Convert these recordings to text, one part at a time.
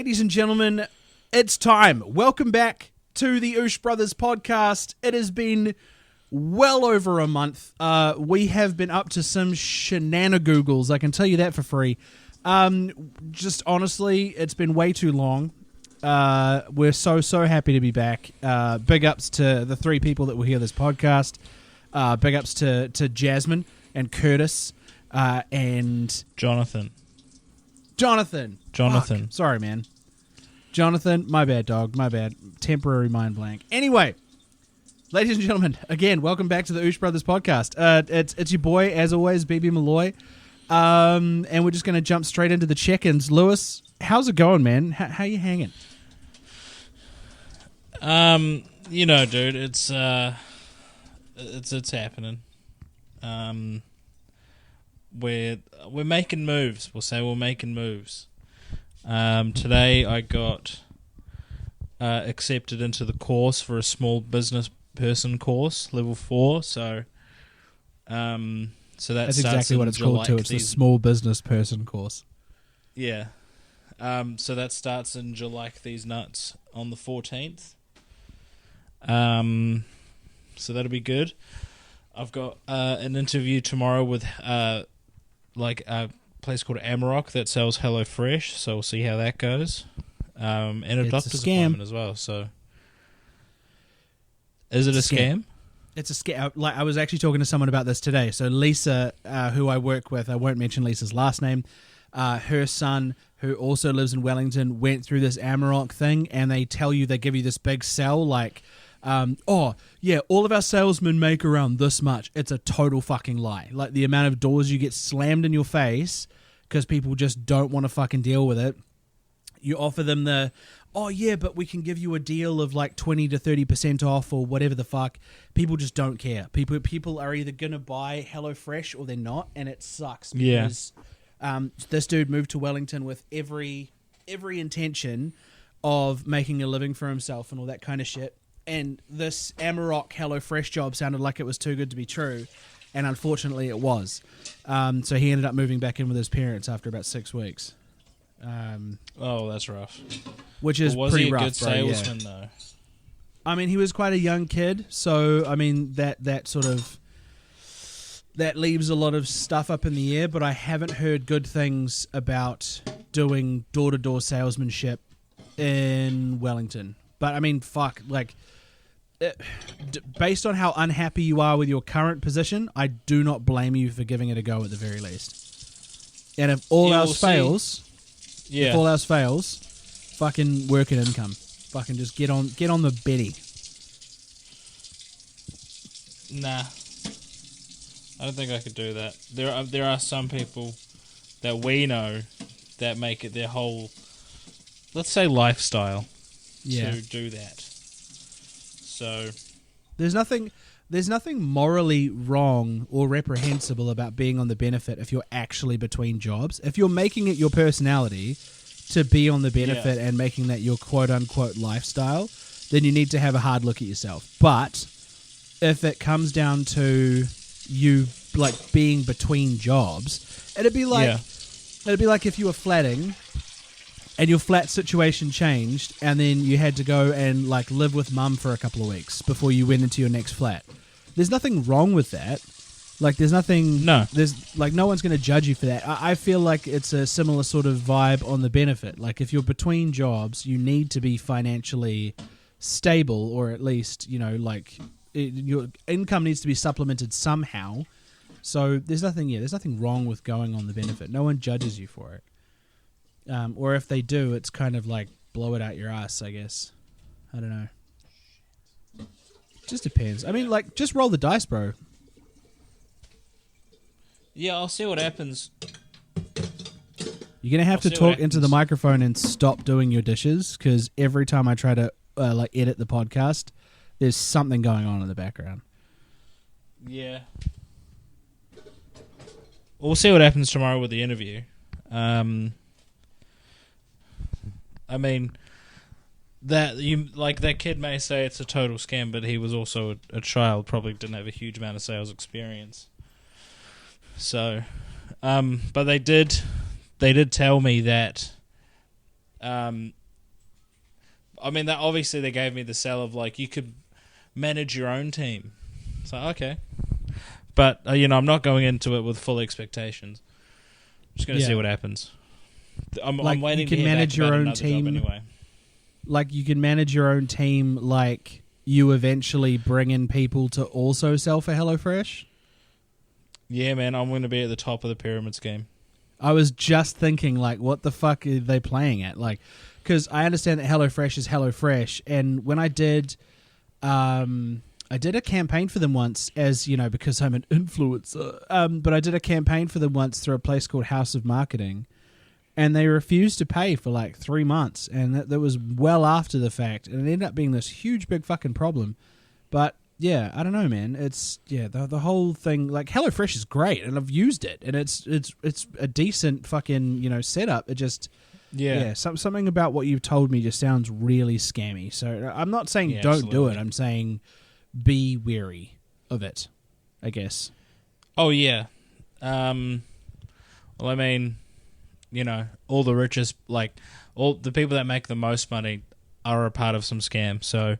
Ladies and gentlemen, it's time. Welcome back to the Oosh Brothers podcast. It has been well over a month. We have been up to some shenanigans. I can tell you that for free. Just honestly, it's been way too long. We're so happy to be back. Big ups to the three people that will hear this podcast. Big ups to Jasmine and Curtis and Jonathan. Fuck. Sorry, man. Jonathan, my bad, dog. My bad. Temporary mind blank. Anyway, ladies and gentlemen, again, welcome back to the Oosh Brothers podcast. It's your boy, as always, BB Malloy. And we're just going to jump straight into the check-ins. Lewis, how's it going, man? How you hanging? Dude, it's happening. We're making moves. We'll say we're making moves. Today I got accepted into the course for a small business person course, level 4. So that's exactly what it's called too. It's a small business person course. Yeah. So that starts in July these nuts on the 14th. So that'll be good. I've got an interview tomorrow with a place called Amarok that sells HelloFresh, so we'll see how that goes. And a doctor's appointment as well. So, is it a scam? It's a scam. Like, I was actually talking to someone about this today. So Lisa, who I work with, I won't mention Lisa's last name. Her son, who also lives in Wellington, went through this Amarok thing, and they give you this big sell, like, all of our salesmen make around this much. It's a total fucking lie. Like, the amount of doors you get slammed in your face because people just don't want to fucking deal with it. You offer them but we can give you a deal of like 20 to 30% off or whatever the fuck. People just don't care. People are either going to buy HelloFresh or they're not, and it sucks because this dude moved to Wellington with every intention of making a living for himself and all that kind of shit. And this Amarok HelloFresh job sounded like it was too good to be true, and unfortunately it was. So he ended up moving back in with his parents after about 6 weeks. That's rough. Which is pretty rough. Was he a good salesman, though? I mean, he was quite a young kid, so I mean that leaves a lot of stuff up in the air. But I haven't heard good things about doing door-to-door salesmanship in Wellington. But I mean, fuck, like, based on how unhappy you are with your current position, I do not blame you for giving it a go at the very least. And if all else fails, fucking work at income. Fucking just get on the Betty. Nah, I don't think I could do that. There are some people that we know that make it their whole, let's say, lifestyle. To do that. So there's nothing morally wrong or reprehensible about being on the benefit if you're actually between jobs. If you're making it your personality to be on the benefit and making that your quote unquote lifestyle, then you need to have a hard look at yourself. But if it comes down to you like being between jobs, it'd be like if you were flatting and your flat situation changed, and then you had to go and like live with mum for a couple of weeks before you went into your next flat. There's nothing wrong with that. Like, there's nothing. No. There's like no one's going to judge you for that. I feel like it's a similar sort of vibe on the benefit. Like, if you're between jobs, you need to be financially stable, or at least your income needs to be supplemented somehow. So there's nothing wrong with going on the benefit. No one judges you for it. Or if they do, it's kind of like blow it out your ass, I guess. I don't know. Just depends. I mean, like, just roll the dice, bro. Yeah, I'll see what happens. You're going to have to talk into the microphone and stop doing your dishes, because every time I try to edit the podcast, there's something going on in the background. Yeah. We'll see what happens tomorrow with the interview. I mean, that kid may say it's a total scam, but he was also a child, probably didn't have a huge amount of sales experience. So, but they did tell me that I mean, that obviously they gave me the sell of like you could manage your own team. So okay, but I'm not going into it with full expectations. I'm just going to see what happens. I'm waiting to hear back about another job anyway. Like you can manage your own team. Like you eventually bring in people to also sell for HelloFresh. Yeah, man, I'm going to be at the top of the pyramid scheme. I was just thinking, like, what the fuck are they playing at? Like, because I understand that HelloFresh is HelloFresh, and when I did a campaign for them once, as you know, because I'm an influencer. But I did a campaign for them once through a place called House of Marketing, and they refused to pay for like 3 months, and that was well after the fact, and it ended up being this huge, big fucking problem. But yeah, I don't know, man. It's the whole thing. Like HelloFresh is great, and I've used it, and it's a decent fucking setup. It just something about what you've told me just sounds really scammy. So I'm not saying don't do it. I'm saying be wary of it, I guess. Oh yeah. Well, I mean, all the richest, like all the people that make the most money, are a part of some scam. So.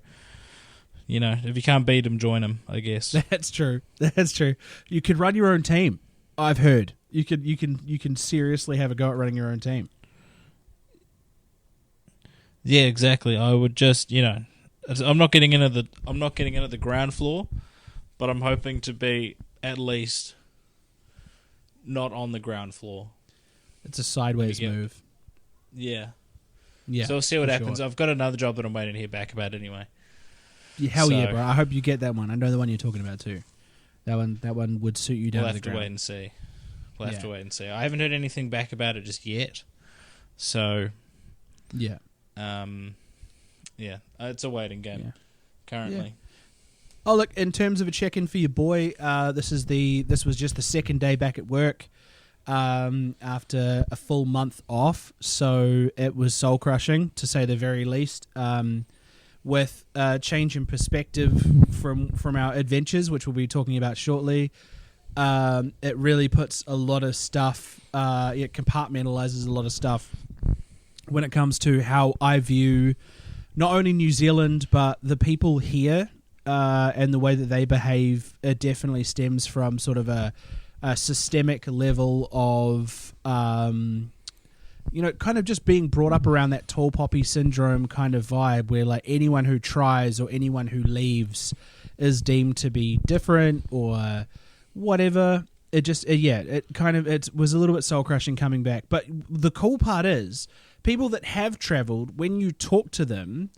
If you can't beat them, join them, I guess. That's true. That's true. You could run your own team. I've heard you can seriously have a go at running your own team. Yeah, exactly. I would just, I'm not getting into the ground floor, but I'm hoping to be at least not on the ground floor. It's a sideways move. Yeah. Yeah. So we'll see what happens. Sure. I've got another job that I'm waiting to hear back about anyway. Hell yeah, bro! I hope you get that one. I know the one you're talking about too. That one would suit you down to the ground. We'll have to wait and see. I haven't heard anything back about it just yet. So, yeah, it's a waiting game currently. Yeah. Oh, look! In terms of a check-in for your boy, this was just the second day back at work after a full month off. So it was soul crushing, to say the very least. With a change in perspective from our adventures, which we'll be talking about shortly. It really puts a lot of stuff, it compartmentalizes a lot of stuff when it comes to how I view not only New Zealand, but the people here and the way that they behave. It definitely stems from sort of a systemic level of... kind of just being brought up around that tall poppy syndrome kind of vibe where like anyone who tries or anyone who leaves is deemed to be different or whatever. It just, it was a little bit soul crushing coming back. But the cool part is people that have traveled, when you talk to them,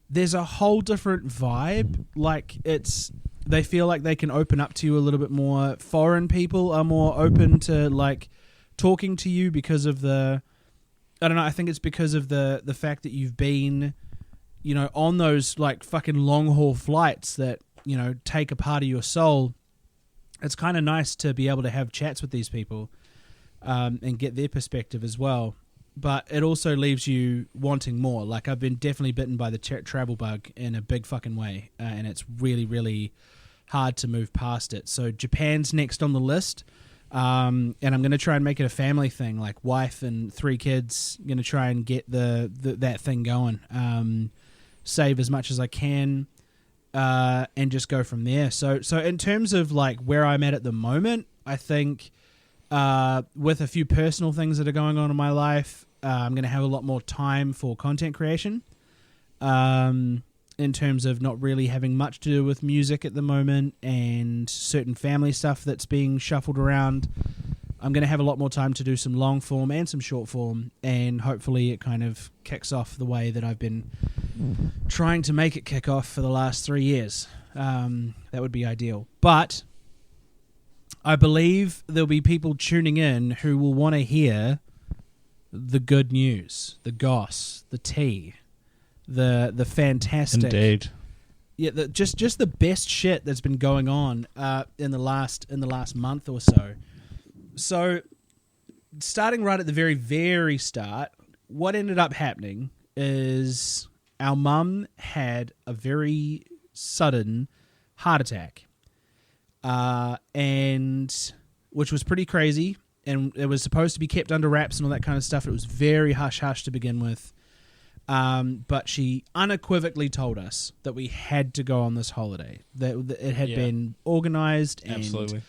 there's a whole different vibe. Like they feel like they can open up to you a little bit more. Foreign people are more open to like talking to you because of I don't know, I think it's because of the fact that you've been, on those like fucking long haul flights that, take a part of your soul. It's kind of nice to be able to have chats with these people and get their perspective as well. But it also leaves you wanting more. Like I've been definitely bitten by the travel bug in a big fucking way. And it's really, really hard to move past it. So Japan's next on the list. And I'm going to try and make it a family thing, like wife and 3 kids. I'm going to try and get that thing going. Save as much as I can, and just go from there. So in terms of like where I'm at the moment, I think with a few personal things that are going on in my life, I'm going to have a lot more time for content creation. In terms of not really having much to do with music at the moment and certain family stuff that's being shuffled around, I'm going to have a lot more time to do some long form and some short form, and hopefully it kind of kicks off the way that I've been trying to make it kick off for the last 3 years. That would be ideal. But I believe there'll be people tuning in who will want to hear the good news, the goss, the tea, the fantastic, indeed, just the best shit that's been going on in the last month or so. So, starting right at the very, very start, what ended up happening is our mum had a very sudden heart attack, and which was pretty crazy. it was supposed to be kept under wraps and all that kind of stuff. It was very hush-hush to begin with. But she unequivocally told us that we had to go on this holiday, that it had been organised and Absolutely.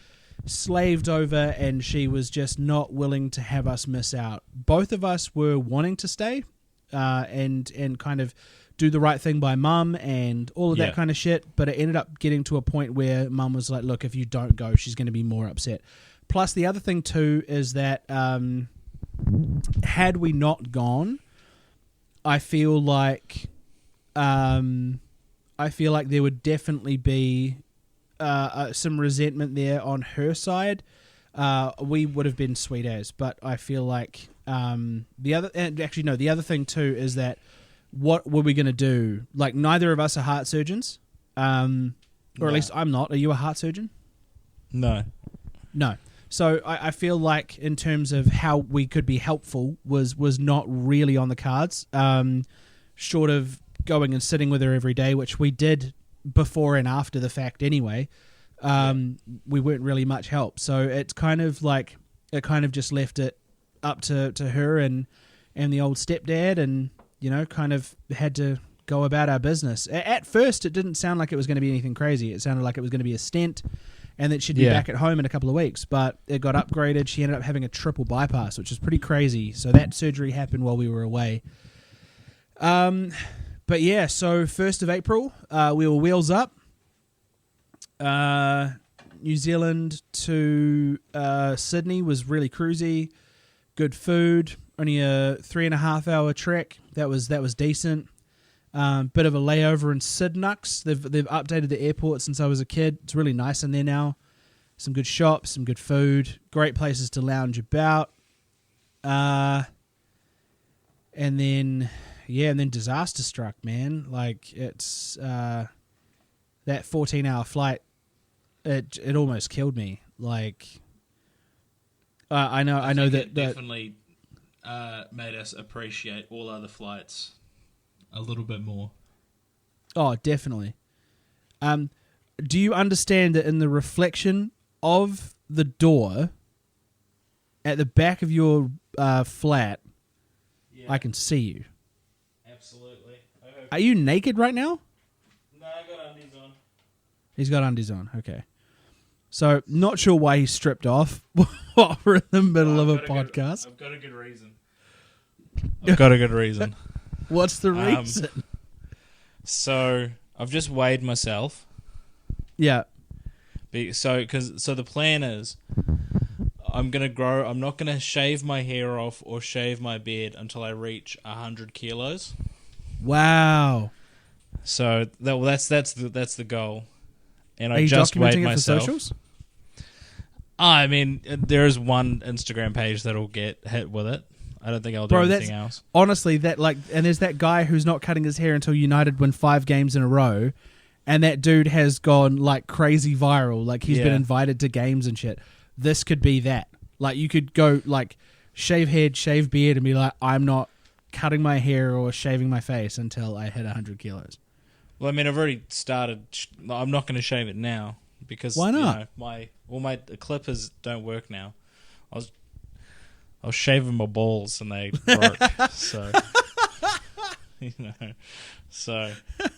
slaved over, and she was just not willing to have us miss out. Both of us were wanting to stay and kind of do the right thing by Mum and all of that kind of shit, but it ended up getting to a point where Mum was like, look, if you don't go, she's going to be more upset. Plus, the other thing too is that had we not gone, I feel like there would definitely be some resentment there on her side. We would have been sweet as, but I feel like the other thing too is that what were we going to do? Like, neither of us are heart surgeons, or at least I'm not. Are you a heart surgeon? No. So I feel like in terms of how we could be helpful was not really on the cards, short of going and sitting with her every day, which we did before and after the fact anyway. We weren't really much help. So it's kind of like it kind of just left it up to her and the old stepdad, and kind of had to go about our business. At first, it didn't sound like it was going to be anything crazy. It sounded like it was going to be a stent, and that she'd be back at home in a couple of weeks. But it got upgraded. She ended up having a triple bypass, which is pretty crazy. So that surgery happened while we were away. But yeah, so 1st of April, we were wheels up. New Zealand to Sydney was really cruisy. Good food. Only a 3.5 hour trek. That was decent. Bit of a layover in Sydnux. They've updated the airport since I was a kid. It's really nice in there now. Some good shops, some good food, great places to lounge about. And then disaster struck, man. Like, it's that 14-hour flight. It almost killed me. Like, I know that definitely made us appreciate all other flights a little bit more. Oh, definitely. Do you understand that in the reflection of the door at the back of your flat, I can see you? Absolutely. Are you naked right now? No, I got undies on. He's got undies on. Okay. So, not sure why he stripped off while we're in the middle of a podcast. I've got a good reason. I've got a good reason. What's the reason? So I've just weighed myself. Yeah. So the plan is, I'm not gonna shave my hair off or shave my beard until I reach 100 kilos. Wow. So that's the goal. And Are I you just documenting weighed it for myself. socials? I mean, there is one Instagram page that'll get hit with it. I don't think I'll do anything else. Honestly, and there's that guy who's not cutting his hair until United win 5 games in a row, and that dude has gone like crazy viral. Like, he's been invited to games and shit. This could be that. Like, you could go like shave head, shave beard, and be like, I'm not cutting my hair or shaving my face until I hit 100 kilos. Well, I mean, I've already started. I'm not going to shave it now because why not? My clippers don't work now. I was shaving my balls and they broke. So so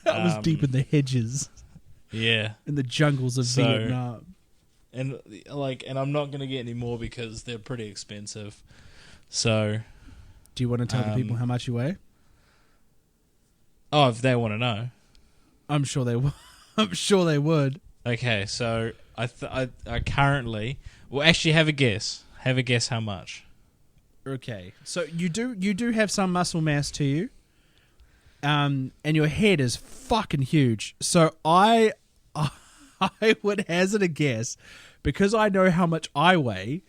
I was deep in the hedges. Yeah, in the jungles of Vietnam. And I'm not going to get any more because they're pretty expensive. So, do you want to tell the people how much you weigh? Oh, if they want to know. I'm sure they would. I'm sure they would. Okay, so I currently... Well, actually, have a guess. Have a guess how much. Okay, so you do have some muscle mass to you, and your head is fucking huge. So I would hazard a guess, because I know how much I weigh.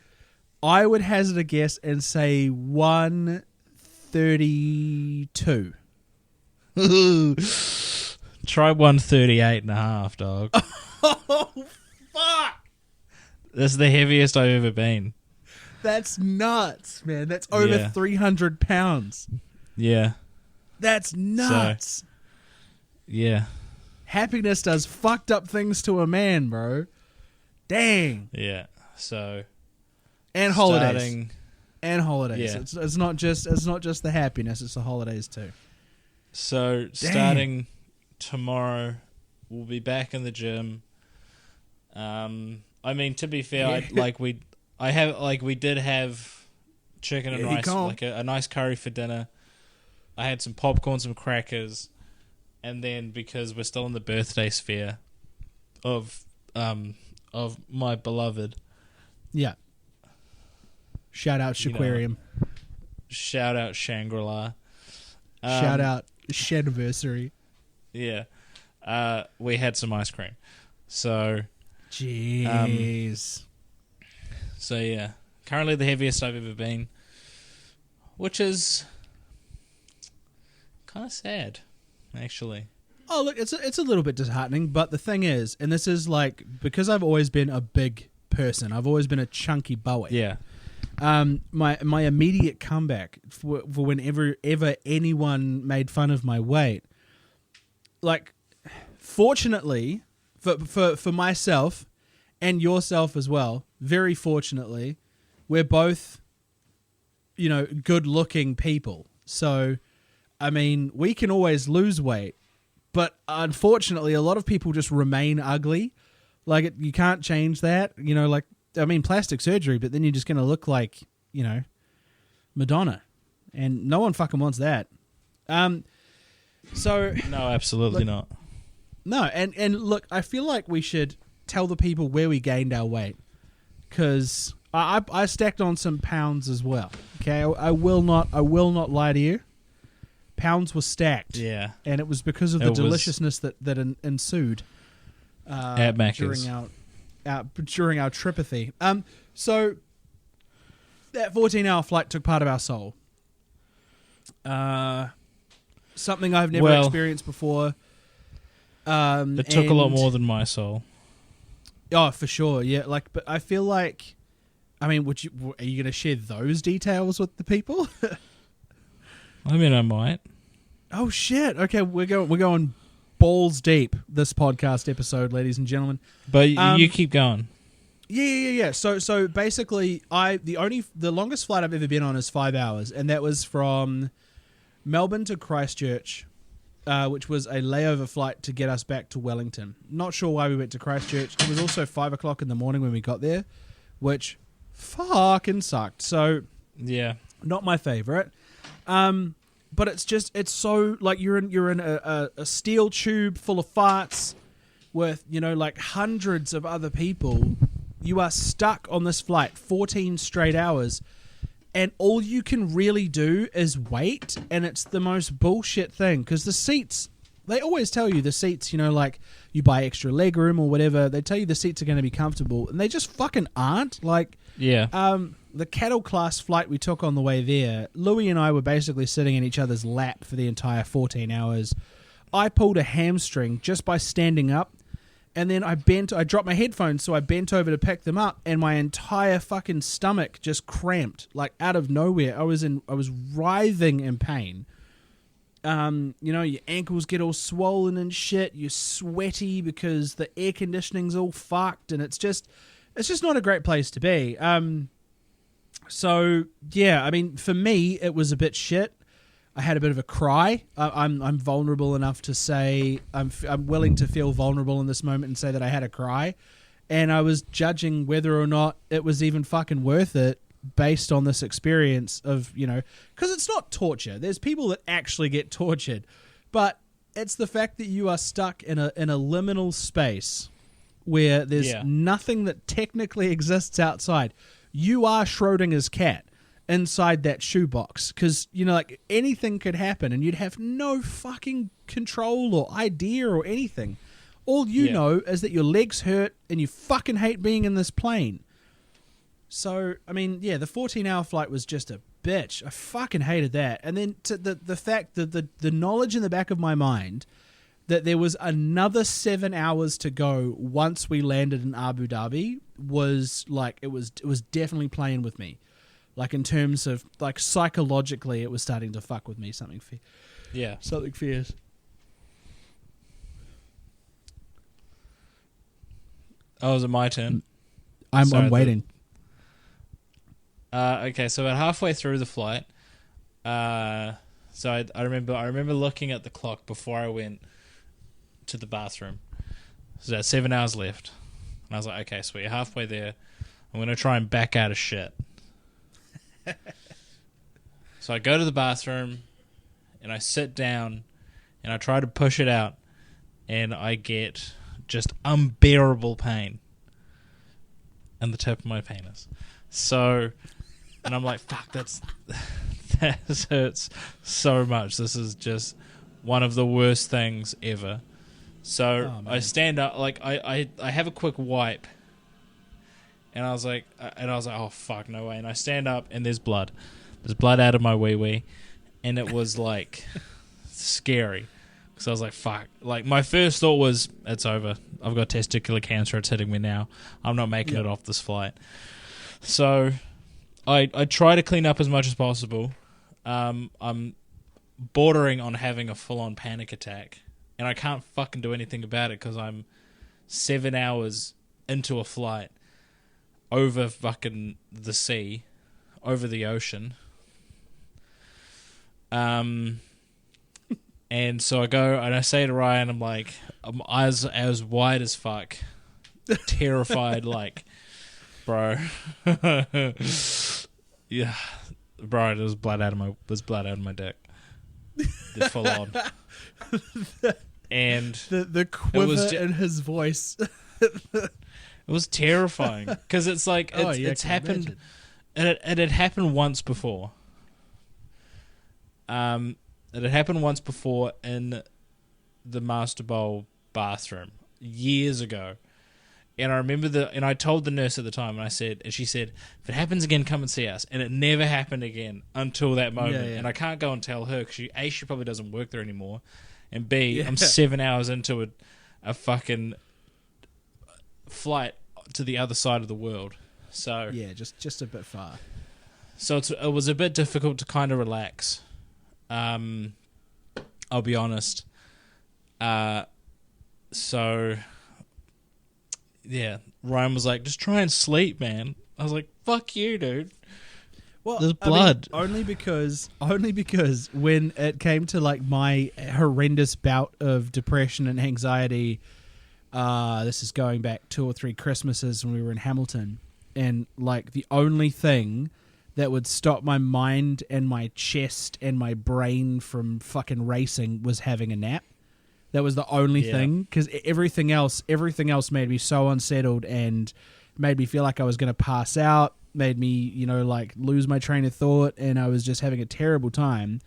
I would hazard a guess and say 132. Try 138.5, dog. Oh, fuck! That's the heaviest I've ever been. That's nuts, man. That's over 300 pounds. Yeah. That's nuts. So, yeah. Happiness does fucked up things to a man, bro. Dang. Yeah. So, And holidays. Starting, And holidays. Yeah. It's not just the happiness, it's the holidays too. So starting tomorrow, we'll be back in the gym. I mean, to be fair, we did have chicken and rice, like a nice curry for dinner. I had some popcorn, some crackers, and then because we're still in the birthday sphere of my beloved. Yeah. Shout out Shaquarium. Shout out Shangri-La. Shout out Shaniversary. Yeah. We had some ice cream. So jeez. So yeah. Currently the heaviest I've ever been. Which is kind of sad, actually. Oh, look, it's a little bit disheartening, but the thing is, and this is like, because I've always been a big person, I've always been a chunky boy. Yeah. My immediate comeback for whenever anyone made fun of my weight, like, fortunately for myself and yourself as well, very fortunately, we're both, good looking people. So, I mean, we can always lose weight, but unfortunately, a lot of people just remain ugly. Like, you can't change that. Plastic surgery, but then you're just going to look like, Madonna. And no one fucking wants that. So No, absolutely not. No, and look, I feel like we should tell the people where we gained our weight, because I stacked on some pounds as well. Okay, I will not lie to you. Pounds were stacked. Yeah, and it was because of the deliciousness that ensued at Macca's during our tripathy. So that 14-hour flight took part of our soul. Something I've never experienced before. It took a lot more than my soul. Oh, for sure, yeah. But I feel like, are you going to share those details with the people? I mean, I might. Oh shit! Okay, we're going balls deep this podcast episode, ladies and gentlemen. But you keep going. Yeah. So basically, the longest flight I've ever been on is 5 hours, and that was from Melbourne to Christchurch, which was a layover flight to get us back to Wellington. Not sure why we went to Christchurch. It was also 5 o'clock in the morning when we got there, which fucking sucked. So yeah, not my favorite. But it's so like you're in a steel tube full of farts with hundreds of other people. You are stuck on this flight 14 straight hours, and all you can really do is wait, and it's the most bullshit thing, because the seats, they always tell you the seats, you buy extra leg room or whatever, they tell you the seats are going to be comfortable, and they just fucking aren't. The cattle class flight we took on the way there, Louis and I were basically sitting in each other's lap for the entire 14 hours. I pulled a hamstring just by standing up, and then I dropped my headphones, so I bent over to pick them up, and my entire fucking stomach just cramped, like out of nowhere. I was writhing in pain. Your ankles get all swollen and shit. You're sweaty because the air conditioning's all fucked, and it's just not a great place to be. So yeah, for me, it was a bit shit. I had a bit of a cry. I'm vulnerable enough to say I'm willing to feel vulnerable in this moment and say that I had a cry, and I was judging whether or not it was even fucking worth it based on this experience of because it's not torture. There's people that actually get tortured, but it's the fact that you are stuck in a liminal space where there's nothing that technically exists outside. You are Schrodinger's cat inside that shoebox, because anything could happen and you'd have no fucking control or idea or anything. All you know is that your legs hurt and you fucking hate being in this plane. So the 14-hour flight was just a bitch. I fucking hated that. And then the fact that the knowledge in the back of my mind that there was another 7 hours to go once we landed in Abu Dhabi was it was definitely playing with me. Like, in terms of, psychologically, it was starting to fuck with me. Something fierce. Oh, is it my turn? I'm waiting. Okay, so about halfway through the flight, so I remember looking at the clock before I went to the bathroom. So that's 7 hours left, and I was like, okay, sweet, halfway there. I'm gonna try and back out of shit. So I go to the bathroom, and I sit down, and I try to push it out, and I get just unbearable pain in the tip of my penis. So, and I'm like, fuck, that hurts so much. This is just one of the worst things ever. So I stand up, like I have a quick wipe, and I was like, oh fuck, no way. And I stand up, and there's blood. There's blood out of my wee wee, and it was like scary. So I was like, fuck. Like, my first thought was, it's over. I've got testicular cancer. It's hitting me now. I'm not making it off this flight. So I try to clean up as much as possible. I'm bordering on having a full-on panic attack. And I can't fucking do anything about it because I'm 7 hours into a flight over fucking the sea, over the ocean. And so I go and I say to Ryan, I'm like, I'm eyes as wide as fuck, terrified, like, bro, yeah, bro, there's blood out of my dick, the full on, and the quiver in his voice. It was terrifying because it's like it's happened, and it had happened once before. It had happened once before in the Master Bowl bathroom years ago, and I remember and I told the nurse at the time, and she said, if it happens again, come and see us. And it never happened again until that moment. And I can't go and tell her because she probably doesn't work there anymore, and B, I'm 7 hours into a fucking flight to the other side of the world. So yeah, just a bit far. So it was a bit difficult to kind of relax. I'll be honest. So yeah, Ryan was like, just try and sleep, man. I was like, fuck you, dude. Well, there's blood. I mean, only because when it came to like my horrendous bout of depression and anxiety, this is going back 2 or 3 Christmases when we were in Hamilton, and like the only thing that would stop my mind and my chest and my brain from fucking racing was having a nap. That was the only thing, because everything else made me so unsettled and made me feel like I was going to pass out, made me, like lose my train of thought, and I was just having a terrible time.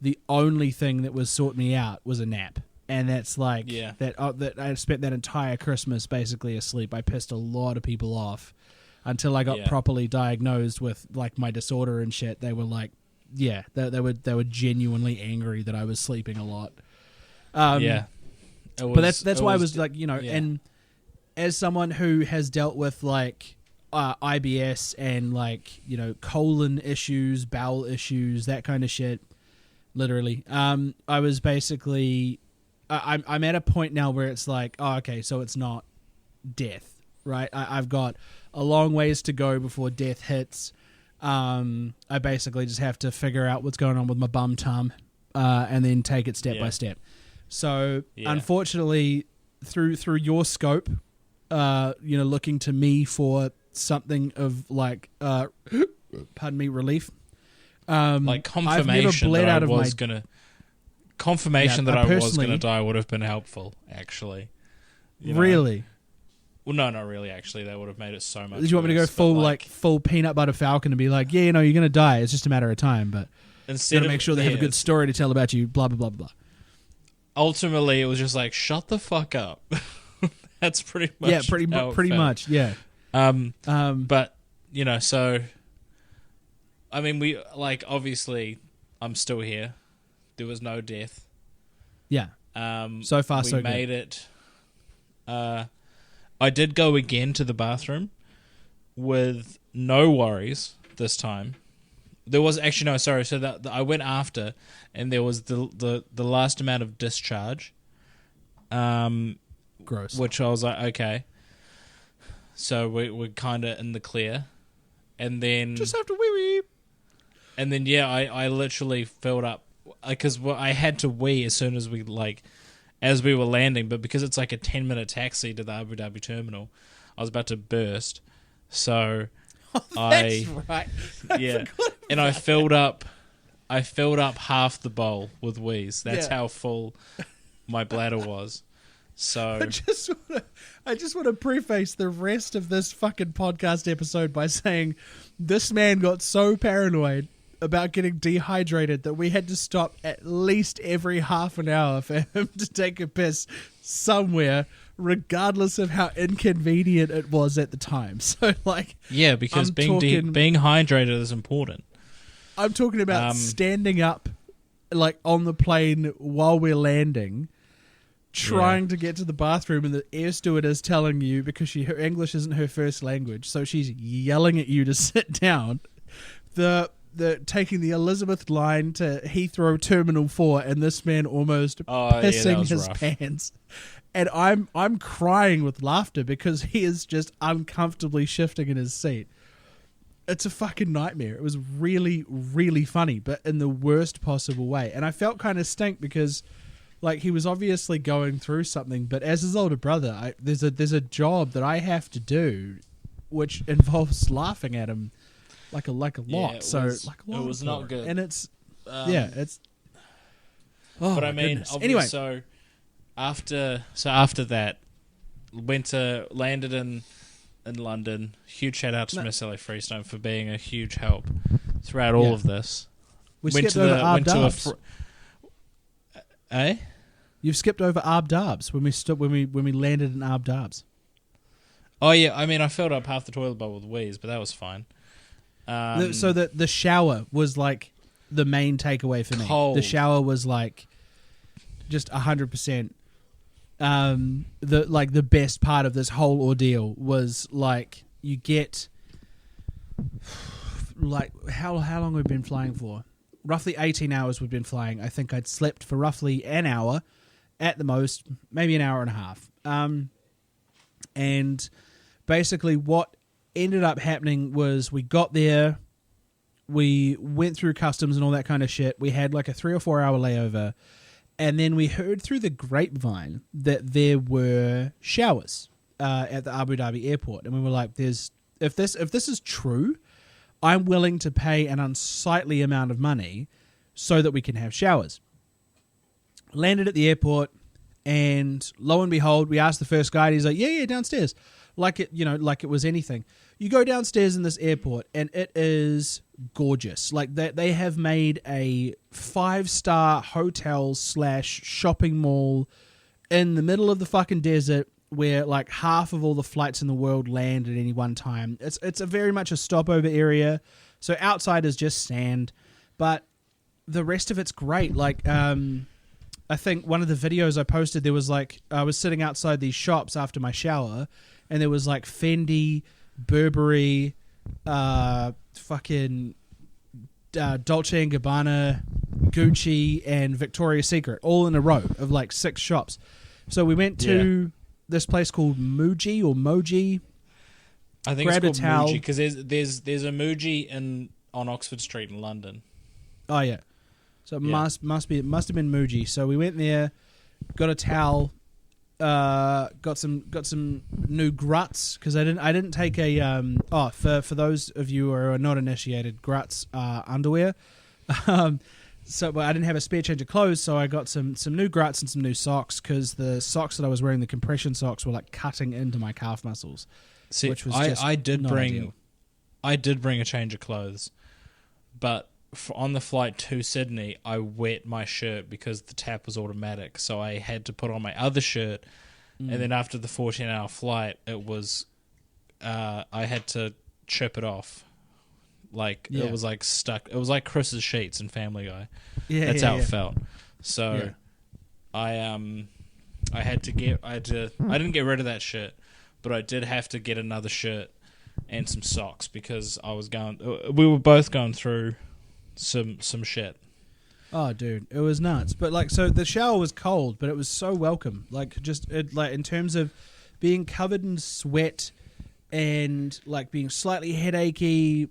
The only thing that was sorting me out was a nap. And that's like, that I spent that entire Christmas basically asleep. I pissed a lot of people off. Until I got properly diagnosed with like my disorder and shit. They were like, they were genuinely angry that I was sleeping a lot. But that's why I was like, and as someone who has dealt with like IBS and like colon issues, bowel issues, that kind of shit, literally, I was basically, I'm at a point now where it's like, oh, okay, so it's not death, right? I've got a long ways to go before death hits. I basically just have to figure out what's going on with my bum tum, and then take it step by step. So, unfortunately, through your scope, looking to me for something of like, pardon me, relief. Like confirmation that I was gonna die would have been helpful. Actually, really. Well, no, not really, actually. That would have made it so much worse. Did you want me to go full peanut butter falcon and be like, you're going to die. It's just a matter of time, but instead make sure they have a good story to tell about you, blah, blah, blah, blah. Ultimately, it was just like, shut the fuck up. That's pretty much pretty much, yeah. But, so, I mean, we, like, obviously, I'm still here. There was no death. Yeah. So far, so good. We made it. I did go again to the bathroom with no worries this time. There was actually no, sorry. So that I went after, and there was the last amount of discharge. Gross. Which I was like, okay. So we're kind of in the clear, and then Just have to wee wee. and then I literally filled up because I had to wee as soon as we were landing, but because it's like a 10-minute taxi to the Abu Dhabi terminal, I was about to burst. So That's right. yeah, and I filled up half the bowl with wheeze. That's how full my bladder was. So I just want to preface the rest of this fucking podcast episode by saying this man got so paranoid about getting dehydrated that we had to stop at least every half an hour for him to take a piss somewhere, regardless of how inconvenient it was at the time. So, like, yeah, because being hydrated is important. I'm talking about standing up, like, on the plane while we're landing, trying to get to the bathroom, and the air stewardess telling you, because her English isn't her first language, so she's yelling at you to sit down. The taking the Elizabeth line to Heathrow Terminal 4, and this man almost pissing his pants. And I'm crying with laughter because he is just uncomfortably shifting in his seat. It's a fucking nightmare. It was really, really funny, but in the worst possible way. And I felt kind of stink because, like, he was obviously going through something, but as his older brother, there's a job that I have to do, which involves laughing at him like a lot. It was not good, and it's it's. Oh, but I mean, anyway, so after that, landed in London. Huge shout out to Miss LA Freestone for being a huge help throughout all of this. We skipped over Arb Darbs. You've skipped over Arb Darbs when we landed in Arb Darbs. Oh yeah, I mean I filled up half the toilet bowl with wheeze, but that was fine. So the shower was like the main takeaway for me. Cold. The shower was like just 100%. The best part of this whole ordeal was like you get like how long we've been flying for. Roughly 18 hours we've been flying. I think I'd slept for roughly an hour at the most, maybe an hour and a half. And basically what ended up happening was we got there, we went through customs and all that kind of shit. We had like a 3 or 4 hour layover, and then we heard through the grapevine that there were showers at the Abu Dhabi airport, and we were like, if this is true, I'm willing to pay an unsightly amount of money so that we can have showers. Landed at the airport, and lo and behold, we asked the first guide. He's like, yeah, downstairs. Like it was anything. You go downstairs in this airport, and it is gorgeous. Like they have made a 5-star hotel / shopping mall in the middle of the fucking desert, where like half of all the flights in the world land at any one time. It's a very much a stopover area. So outside is just sand, but the rest of it's great. Like I think one of the videos I posted, there was like I was sitting outside these shops after my shower, and there was like Fendi, Burberry, fucking Dolce & Gabbana, Gucci, and Victoria's Secret, all in a row of like 6 shops. So we went to this place called Muji or Moji. I think it's called Muji because there's a Muji on Oxford Street in London. Oh yeah, so it must have been Muji. So we went there, got a towel. Got some new gruts because I didn't take a for those of you who are not initiated, gruts are underwear. But I didn't have a spare change of clothes, so I got some new gruts and some new socks because the socks that I was wearing, the compression socks, were like cutting into my calf muscles. See, which was I did bring ideal. a change of clothes, but on the flight to Sydney, I wet my shirt because the tap was automatic, so I had to put on my other shirt, and then after the 14-hour flight, it was I had to chip it off. It was like stuck. It was like Chris's sheets in Family Guy. That's how it felt. So I didn't get rid of that shirt, but I did have to get another shirt and some socks because we were both going through some shit. Oh, dude, it was nuts. But like, so the shower was cold, but it was so welcome. Like, in terms of being covered in sweat, and like being slightly headachy.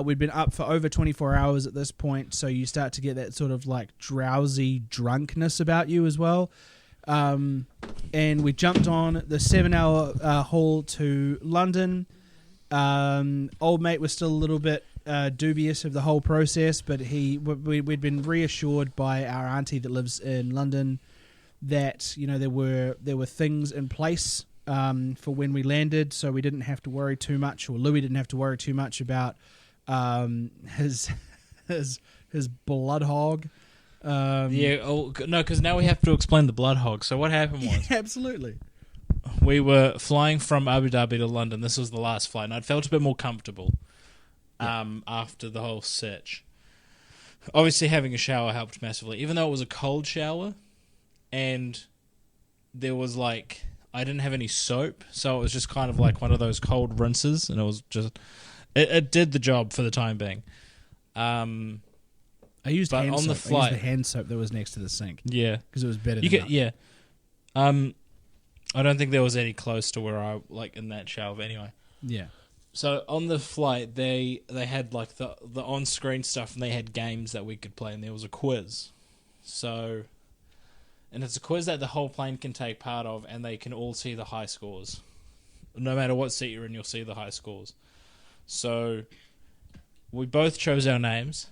We'd been up for over 24 hours at this point, so you start to get that sort of like drowsy drunkenness about you as well. And we jumped on the 7-hour haul to London. Old mate was still a little bit dubious of the whole process, but we'd been reassured by our auntie that lives in London that there were things in place for when we landed, so we didn't have to worry too much, or Louis didn't have to worry too much about his blood hog. No, because now we have to explain the blood hog. So what happened was, absolutely, we were flying from Abu Dhabi to London. This was the last flight, and I'd felt a bit more comfortable after the whole sitch. Obviously, having a shower helped massively, even though it was a cold shower, and there was like, I didn't have any soap, so it was just kind of like one of those cold rinses, and it was just, it did the job for the time being. I used but hand on soap. the flight, I used the hand soap that was next to the sink. Yeah, because it was better. Yeah. I don't think there was any close to where I like in that shower. But anyway, yeah. So on the flight, they had like the on screen stuff, and they had games that we could play, and there was a quiz. So, and it's a quiz that the whole plane can take part of, and they can all see the high scores. No matter what seat you're in, you'll see the high scores. So, we both chose our names.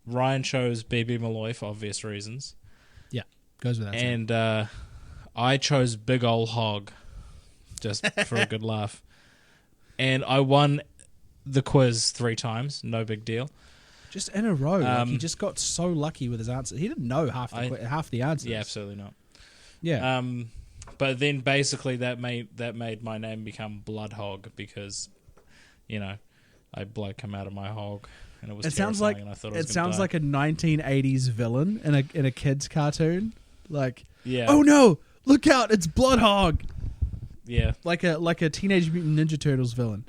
Ryan chose BB Malloy for obvious reasons. Yeah, goes without saying. And I chose Big Ol' Hog, just for a good laugh. And I won the quiz 3 times, no big deal. Just in a row. Like he just got so lucky with his answers. He didn't know half the answers. Yeah, absolutely not. Yeah. But then basically that made my name become Blood Hog because, I blood come out of my hog. And it was terrifying, and I thought it sounds like a 1980s villain in a kid's cartoon. Like, yeah. Oh no! Look out! It's Blood Hog. Yeah, like a Teenage Mutant Ninja Turtles villain.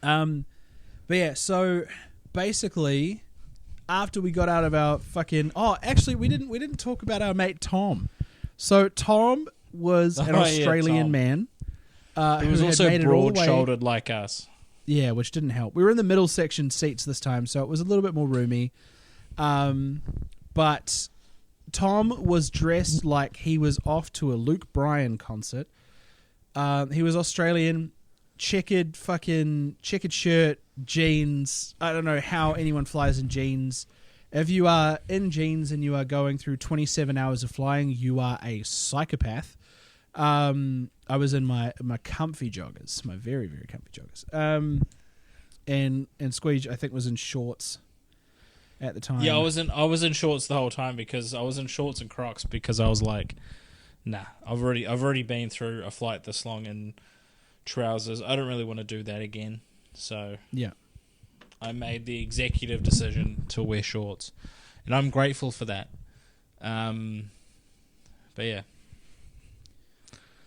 But yeah, so basically, after we got out of our fucking actually we didn't talk about our mate Tom. So Tom was an Australian man. He was also broad-shouldered like us. Yeah, which didn't help. We were in the middle section seats this time, so it was a little bit more roomy. But Tom was dressed like he was off to a Luke Bryan concert. He was Australian, checkered shirt, jeans. I don't know how anyone flies in jeans. If you are in jeans and you are going through 27 hours of flying, you are a psychopath. I was in my comfy joggers, my very, very comfy joggers. And Squeege, I think, was in shorts at the time. Yeah, I was in shorts the whole time because I was in shorts and Crocs because I was like, nah, I've already been through a flight this long in trousers. I don't really want to do that again. So yeah, I made the executive decision to wear shorts, and I'm grateful for that. But yeah.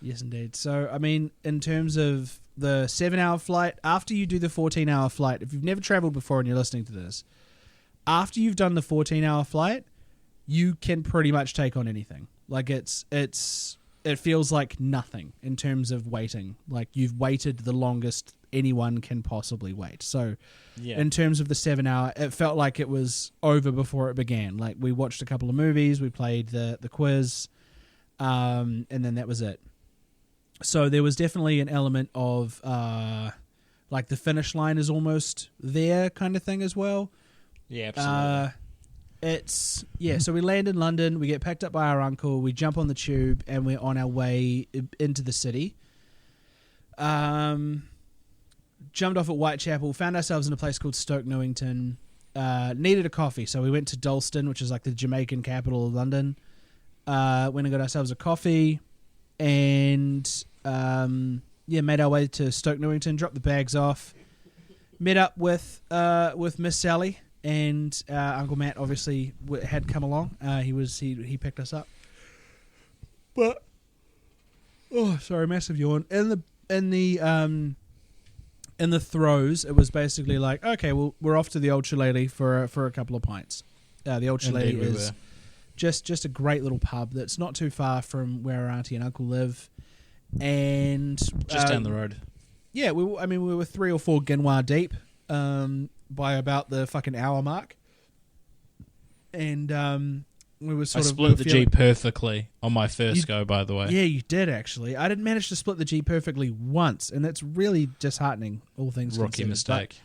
Yes, indeed. So, I mean, in terms of the 7-hour flight, after you do the 14-hour flight, if you've never traveled before and you're listening to this, after you've done the 14-hour flight, you can pretty much take on anything. Like, it feels like nothing in terms of waiting. Like, you've waited the longest anyone can possibly wait. So, yeah. In terms of the 7-hour, it felt like it was over before it began. Like, we watched a couple of movies, we played the quiz, and then that was it. So there was definitely an element of like the finish line is almost there kind of thing as well. Yeah, absolutely. So we land in London, we get picked up by our uncle, we jump on the tube, and we're on our way into the city. Jumped off at Whitechapel, found ourselves in a place called Stoke Newington. Needed a coffee, so we went to Dalston, which is like the Jamaican capital of London. Went and got ourselves a coffee, and made our way to Stoke Newington, dropped the bags off, met up with Miss Sally, and Uncle Matt obviously had come along. He picked us up. But massive yawn. In the throes, it was basically like, okay, well, we're off to the Old Shillelagh for a couple of pints. The Old Shillelagh is just a great little pub that's not too far from where our auntie and uncle live. and Just down the road. Yeah, we were 3 or 4 Ginwa deep by about the fucking hour mark, and we were I split the G perfectly on my first go. By the way, yeah, you did actually. I didn't manage to split the G perfectly once, and that's really disheartening. All things rookie considered. mistake.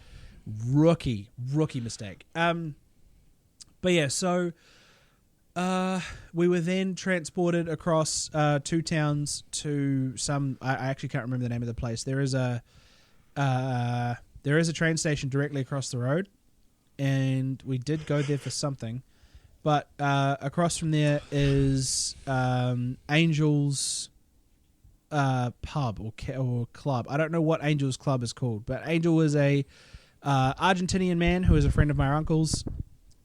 Rookie mistake. But yeah, so we were then transported across 2 towns to some. I actually can't remember the name of the place. There is a train station directly across the road, and we did go there for something. But across from there is Angel's pub or club. I don't know what Angel's club is called, but Angel was a Argentinian man who is a friend of my uncle's.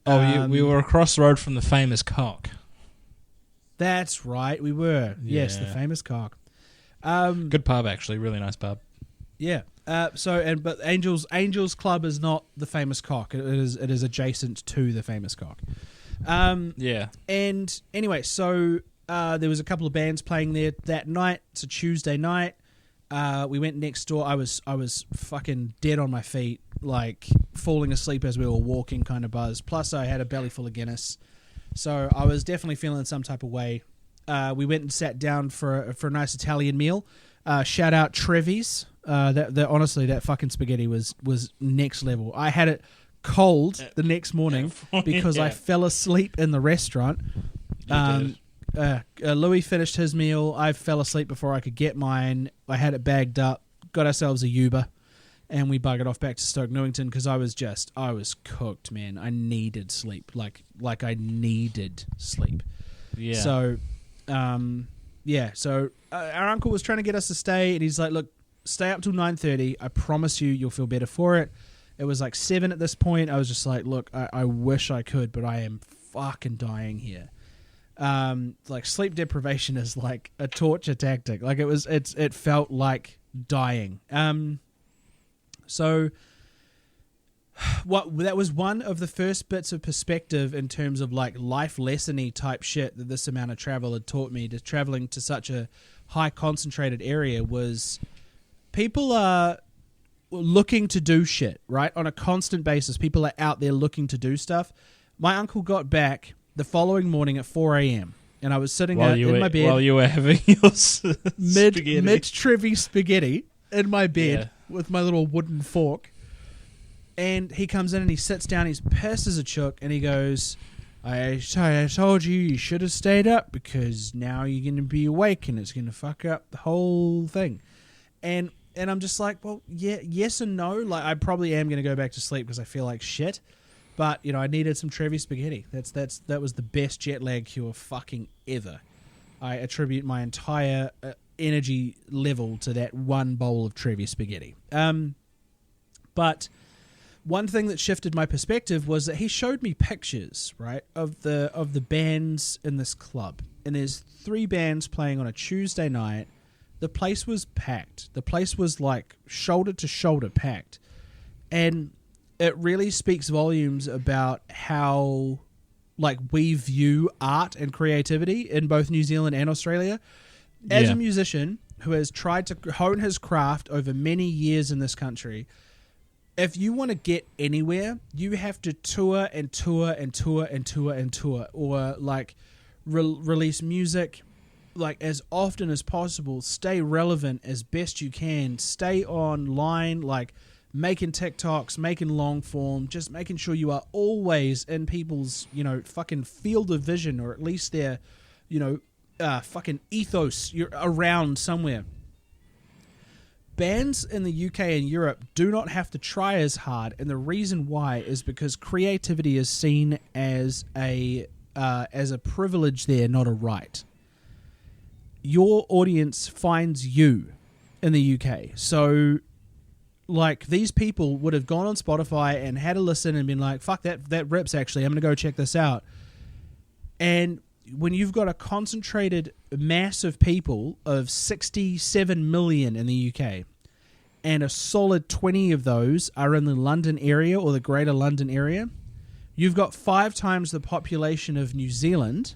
Oh, we were across the road from the famous cock. That's right, we were. Yeah. Yes, the famous cock. Good pub, actually. Really nice pub. Yeah. But Angel's club is not the famous cock. It is adjacent to the famous cock. Yeah. And anyway, so there was a couple of bands playing there that night. It's a Tuesday night. We went next door. I was fucking dead on my feet, like falling asleep as we were walking, kind of buzz. Plus, I had a belly full of Guinness, so I was definitely feeling some type of way. We went and sat down for a nice Italian meal. Shout out Trevi's. Honestly, that fucking spaghetti was next level. I had it cold the next morning because I fell asleep in the restaurant. Louis finished his meal. I fell asleep before I could get mine. I had it bagged up, got ourselves a Uber, and we buggered off back to Stoke Newington because I was cooked, man. I needed sleep, like I needed sleep. Yeah. So, So our uncle was trying to get us to stay, and he's like, "Look, stay up till 9:30. I promise you'll feel better for it." It was like 7 at this point. I was just like, "Look, I wish I could, but I am fucking dying here." Like sleep deprivation is like a torture tactic. Like it felt like dying. So that was one of the first bits of perspective in terms of like life lesson-y type shit that this amount of travel had taught me. To traveling to such a high concentrated area was people are looking to do shit, right? On a constant basis, people are out there looking to do stuff. My uncle got back the following morning at 4 a.m. and I was sitting in my bed while you were having your mid-Trevi spaghetti in my bed with my little wooden fork, and he comes in and he sits down, he's pissed as a chook, and he goes, I told you should have stayed up because now you're going to be awake and it's going to fuck up the whole thing. And I'm just like, well, yeah, yes and no. Like, I probably am going to go back to sleep because I feel like shit. But, I needed some Trevi spaghetti. That was the best jet lag cure fucking ever. I attribute my entire energy level to that one bowl of Trevi spaghetti. But one thing that shifted my perspective was that he showed me pictures, right, of the bands in this club. And there's 3 bands playing on a Tuesday night. The place was packed. The place was like shoulder to shoulder packed. And it really speaks volumes about how like we view art and creativity in both New Zealand and Australia. As a musician who has tried to hone his craft over many years in this country, if you want to get anywhere, you have to tour and tour and tour and tour and tour, or like release music like as often as possible, stay relevant as best you can, stay online, like making TikToks, making long form, just making sure you are always in people's, fucking field of vision, or at least their, fucking ethos. You're around somewhere. Bands in the UK and Europe do not have to try as hard, and the reason why is because creativity is seen as a privilege there, not a right. Your audience finds you in the UK, so like these people would have gone on Spotify and had a listen and been like, fuck, that rips actually, I'm going to go check this out. And when you've got a concentrated mass of people of 67 million in the UK, and a solid 20 of those are in the London area or the greater London area, you've got 5 times the population of New Zealand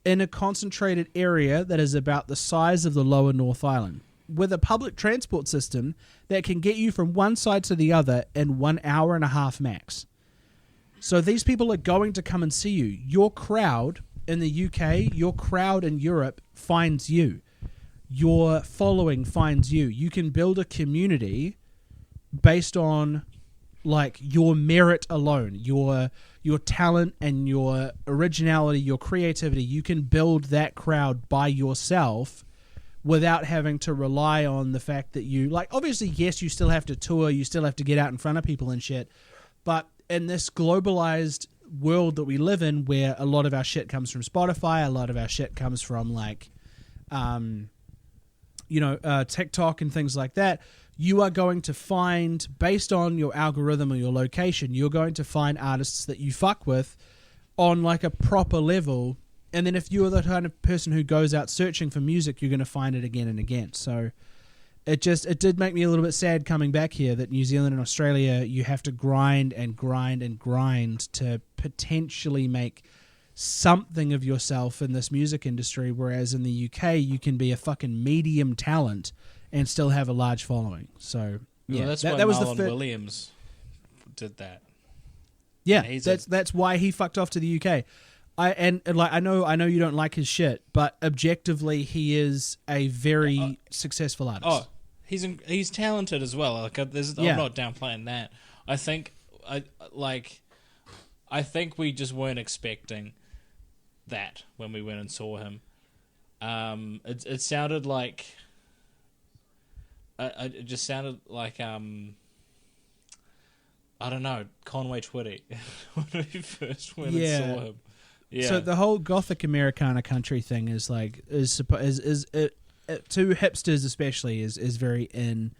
in a concentrated area that is about the size of the lower North Island, with a public transport system that can get you from one side to the other in 1 hour and a half max. So these people are going to come and see you. Your crowd in the UK, your crowd in Europe finds you. Your following finds you. You can build a community based on like your merit alone, your talent and your originality, your creativity. You can build that crowd by yourself without having to rely on the fact that you, like, obviously, yes, you still have to tour, you still have to get out in front of people and shit, but in this globalized world that we live in, where a lot of our shit comes from Spotify, a lot of our shit comes from like TikTok and things like that, you are going to find, based on your algorithm or your location, you're going to find artists that you fuck with on like a proper level. And then if you're the kind of person who goes out searching for music, you're going to find it again and again. So it did make me a little bit sad coming back here that New Zealand and Australia, you have to grind and grind and grind to potentially make something of yourself in this music industry, whereas in the UK, you can be a fucking medium talent and still have a large following. So yeah, that's why that was Marlon the Williams did that. Yeah, that's why he fucked off to the UK. I know you don't like his shit, but objectively, he is a very successful artist. Oh, he's talented as well. Like I'm not downplaying that. I think we just weren't expecting that when we went and saw him. It sounded like. It just sounded like I don't know, Conway Twitty when we first went and saw him. Yeah. So the whole Gothic Americana country thing is to hipsters especially is very in.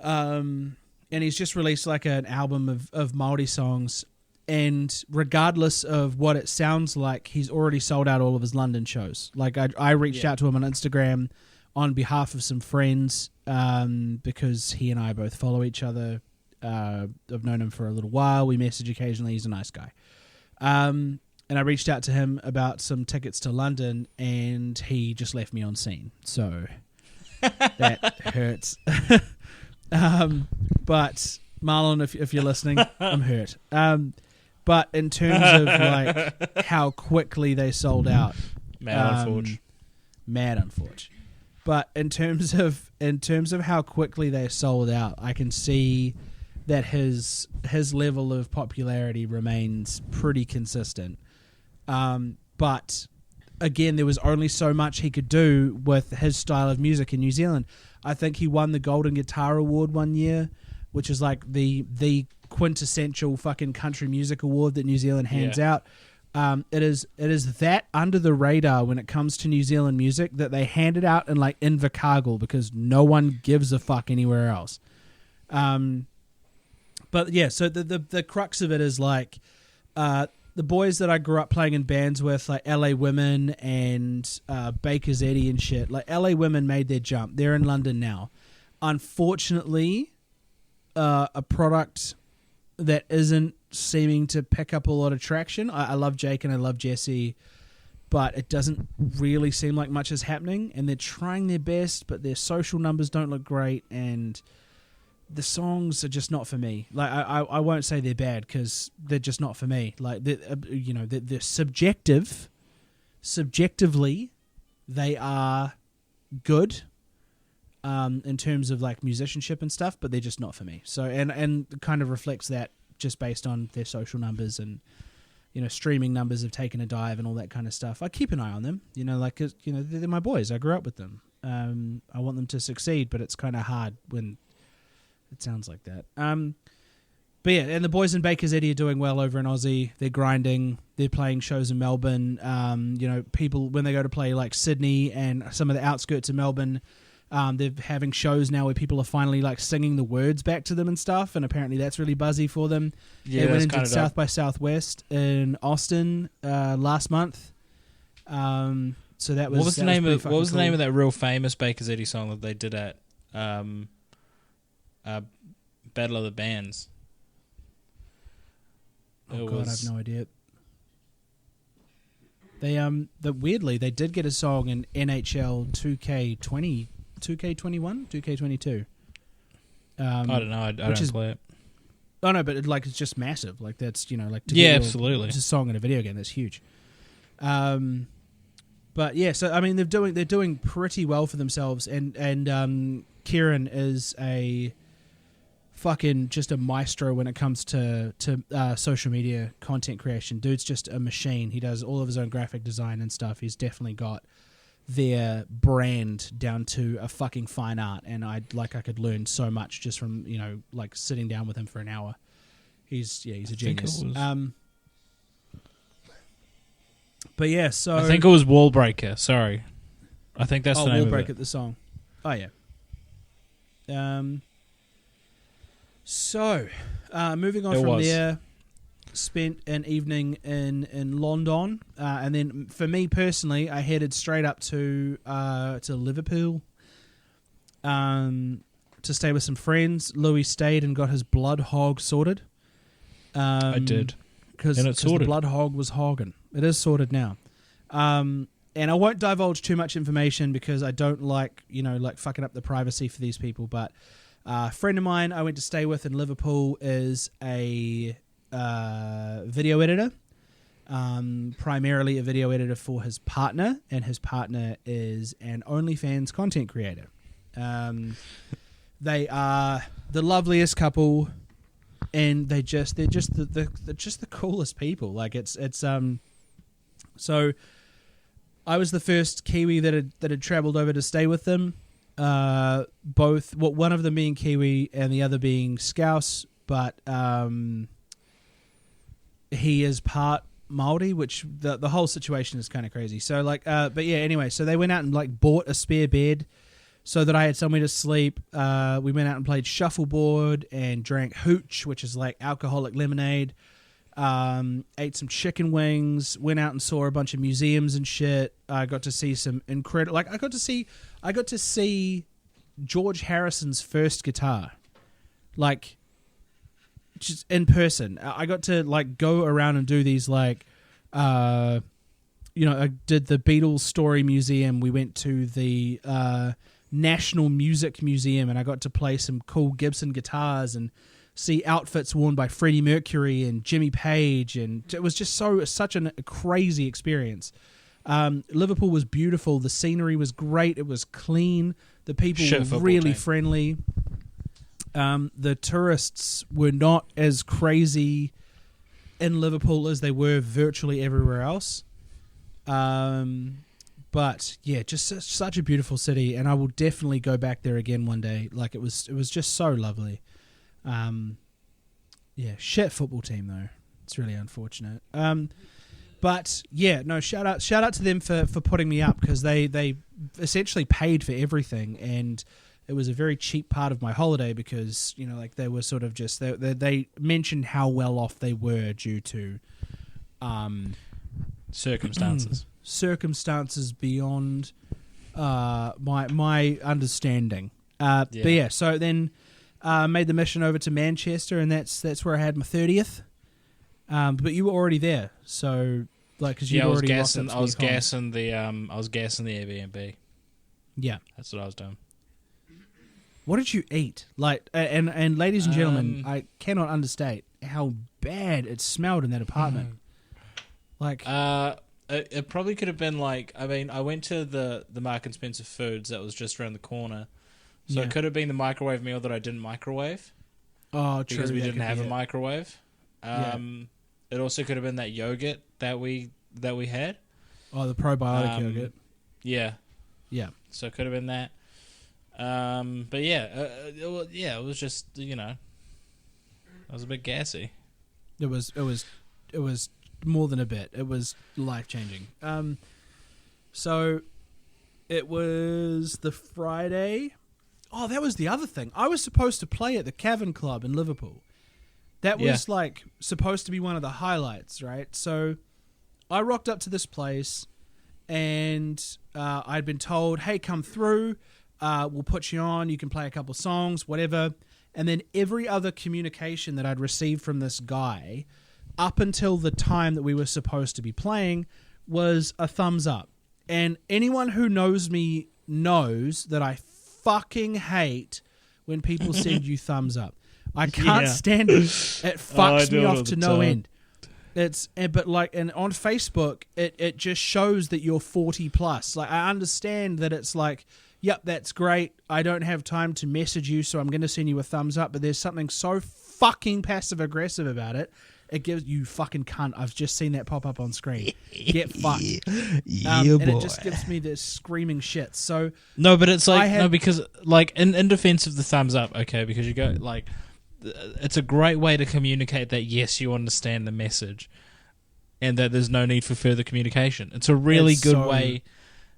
And he's just released like an album of Māori songs, and regardless of what it sounds like, he's already sold out all of his London shows. Like I reached out to him on Instagram on behalf of some friends because he and I both follow each other. I've known him for a little while. We message occasionally. He's a nice guy. And I reached out to him about some tickets to London, and he just left me on scene. So that hurts. But Marlon, if you're listening, I'm hurt. But in terms of like how quickly they sold out, mad unfortunate. But in terms of how quickly they sold out, I can see that his level of popularity remains pretty consistent. But again, there was only so much he could do with his style of music in New Zealand. I think he won the Golden Guitar Award one year, which is like the quintessential fucking country music award that New Zealand hands out. It is that under the radar when it comes to New Zealand music that they hand it out in like Invercargill because no one gives a fuck anywhere else. But yeah, so the crux of it is like the boys that I grew up playing in bands with, like LA Women and Baker's Eddie and shit. Like LA Women made their jump. They're in London now. Unfortunately, a product that isn't seeming to pick up a lot of traction. I love Jake and I love Jesse, but it doesn't really seem like much is happening, and they're trying their best, but their social numbers don't look great, and the songs are just not for me. Like I won't say they're bad because they're just not for me. Like they're subjective. Subjectively, they are good in terms of like musicianship and stuff, but they're just not for me. So and kind of reflects that just based on their social numbers and streaming numbers have taken a dive and all that kind of stuff. I keep an eye on them. They're my boys. I grew up with them. I want them to succeed, but it's kind of hard when it sounds like that. But yeah, and the boys in Baker's Eddie are doing well over in Aussie. They're grinding. They're playing shows in Melbourne. People, when they go to play like Sydney and some of the outskirts of Melbourne, they're having shows now where people are finally like singing the words back to them and stuff, and apparently that's really buzzy for them. Yeah, they went into South by Southwest in Austin last month. So that was what was the name of that real famous Baker's Eddie song that they did at Battle of the Bands? Oh God, I have no idea. Weirdly they did get a song in NHL 2K20, 2K21, 2K22. I don't know. I don't play it. Oh no, but it's just massive. Like that's like to Yeah, get absolutely. It's a song in a video game. That's huge. But yeah, so I mean they're doing pretty well for themselves, and Kieran is a fucking just a maestro when it comes to social media content creation. Dude's just a machine. He does all of his own graphic design and stuff. He's definitely got their brand down to a fucking fine art, and I could learn so much just from sitting down with him for an hour. He's a genius. But yeah, so I think it was Wallbreaker. Sorry, I think that's the name of it. Wallbreaker, the song. Oh yeah. So, moving on from there, spent an evening in London, and then for me personally, I headed straight up to Liverpool, to stay with some friends. Louis stayed and got his blood hog sorted. I did, because the blood hog was hogging. It is sorted now. And I won't divulge too much information because I don't like fucking up the privacy for these people, but. A friend of mine I went to stay with in Liverpool is a video editor, primarily a video editor for his partner, and his partner is an OnlyFans content creator. They are the loveliest couple, and they're just the coolest people. Like it's so I was the first Kiwi that had traveled over to stay with them. One of them being Kiwi and the other being Scouse, but he is part Māori, which the whole situation is kind of crazy. So but yeah, anyway, so they went out and bought a spare bed so that I had somewhere to sleep. We went out and played shuffleboard and drank hooch, which is like alcoholic lemonade. Ate some chicken wings, went out and saw a bunch of museums and shit. I got to see some incredible, I got to see George Harrison's first guitar, just in person. I got to go around and do these I did the Beatles Story Museum. We went to the National Music Museum, and I got to play some cool Gibson guitars and see outfits worn by Freddie Mercury and Jimmy Page, and it was just such a crazy experience. Liverpool was beautiful. The scenery was great. It was clean. The people were really friendly. The tourists were not as crazy in Liverpool as they were virtually everywhere else. But yeah, just such a beautiful city, and I will definitely go back there again one day. It was just so lovely. Yeah, shit football team though. It's really unfortunate. But yeah, no, shout out to them for putting me up, because they essentially paid for everything, and it was a very cheap part of my holiday because they were sort of just they mentioned how well off they were due to circumstances beyond my understanding. But yeah, so then. Made the mission over to Manchester, and that's where I had my 30th. But you were already there, so because you already I was gassing the Airbnb. Yeah, that's what I was doing. What did you eat? And ladies and gentlemen, I cannot understate how bad it smelled in that apartment. It probably could have been I went to the Mark and Spencer Foods that was just around the corner. So it could have been the microwave meal that I didn't microwave. Oh, true. Because we didn't have a microwave. It also could have been that yogurt that we had. Oh, the probiotic yogurt. Yeah. Yeah. So it could have been that. But yeah, it was just I was a bit gassy. It was more than a bit. It was life-changing. So it was the Friday. Oh, that was the other thing. I was supposed to play at the Cavern Club in Liverpool. That was supposed to be one of the highlights, right? So I rocked up to this place, and I'd been told, hey, come through. We'll put you on. You can play a couple songs, whatever. And then every other communication that I'd received from this guy up until the time that we were supposed to be playing was a thumbs up. And anyone who knows me knows that I fucking hate when people send you thumbs up. I can't stand it. It fucks me off to no end. But like, and on Facebook, it just shows that you're 40 plus. Like, I understand that it's like, yep, that's great. I don't have time to message you, so I'm going to send you a thumbs up. But there's something so fucking passive aggressive about it. It gives you fucking cunt. I've just seen that pop up on screen. Get fucked. And it just gives me this screaming shit. So no, but it's like no, because like in defense of the thumbs up, okay, because you go like, it's a great way to communicate that yes, you understand the message, and that there's no need for further communication. It's a really good way.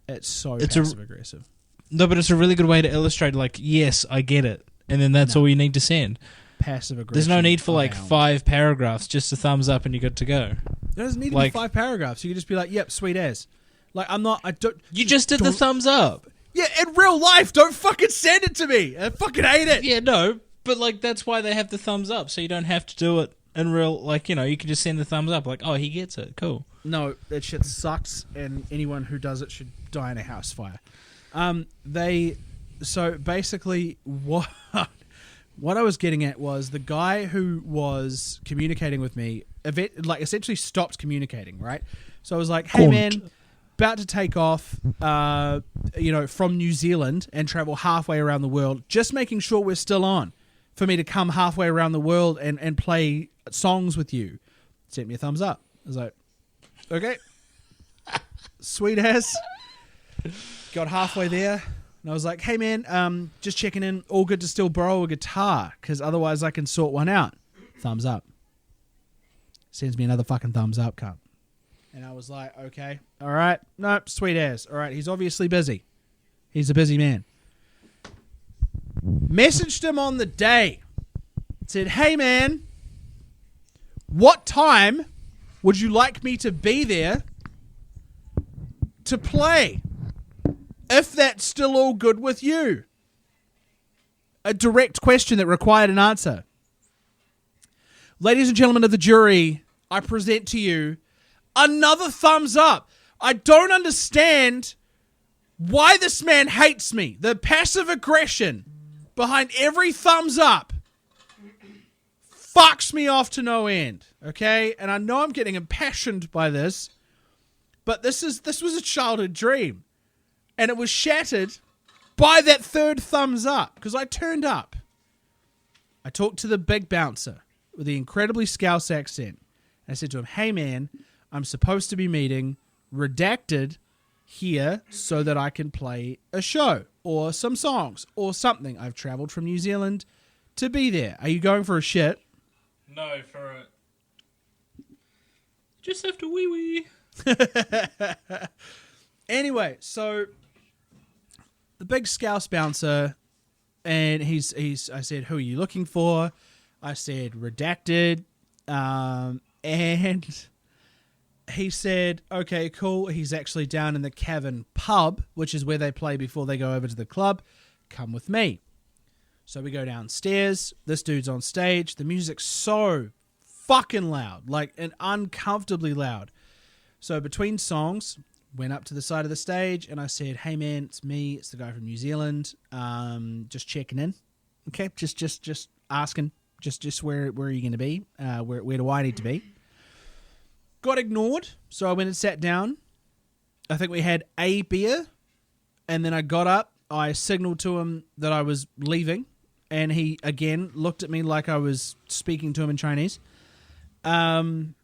It's passive aggressive. No, but it's a really good way to illustrate like, yes, I get it, and then that's all you need to send. Passive aggressive. There's no need for like 5 paragraphs, just a thumbs up and you're good to go. It doesn't need to be 5 paragraphs. You can just be like, yep, sweet as. Like, I don't. You just did the thumbs up. Yeah, in real life, don't fucking send it to me. I fucking hate it. Yeah, no, but like that's why they have the thumbs up, so you don't have to do it in real. Like, you know, you can just send the thumbs up. Like, oh, he gets it. Cool. No, that shit sucks, and anyone who does it should die in a house fire. So basically, what I was getting at was the guy who was communicating with me, essentially stopped communicating, right? So I was like, hey, man, about to take off, from New Zealand and travel halfway around the world, just making sure we're still on for me to come halfway around the world and play songs with you. Sent me a thumbs up. I was like, okay, sweet ass. Got halfway there. And I was like, hey, man, just checking in. All good to still borrow a guitar, because otherwise I can sort one out. Thumbs up. Sends me another fucking thumbs up, cunt. And I was like, okay, all right. Nope, sweet ass. All right, he's obviously busy. He's a busy man. Messaged him on the day. Said, hey, man, what time would you like me to be there to play? If that's still all good with you. A direct question that required an answer. Ladies and gentlemen of the jury, I present to you another thumbs up. I don't understand why this man hates me. The passive aggression behind every thumbs up fucks me off to no end. Okay? And I know I'm getting impassioned by this, but this was a childhood dream. And it was shattered by that third thumbs up, because I turned up. I talked to the big bouncer with the incredibly Scouse accent. I said to him, hey, man, I'm supposed to be meeting Redacted here so that I can play a show or some songs or something. I've traveled from New Zealand to be there. Are you going for a shit? No, for it. Just have to wee-wee. Anyway, so the big Scouse bouncer, and I said, who are you looking for? I said, Redacted. And he said, okay, cool. He's actually down in the Cavern pub, which is where they play before they go over to the club. Come with me. So we go downstairs. This dude's on stage. The music's so fucking loud, like and uncomfortably loud. So between songs, went up to the side of the stage and I said, hey man, it's me. It's the guy from New Zealand. Just checking in. Okay. Just asking, just where are you going to be? Where do I need to be? Got ignored. So I went and sat down. I think we had a beer and then I got up. I signaled to him that I was leaving and he again looked at me like I was speaking to him in Chinese. Went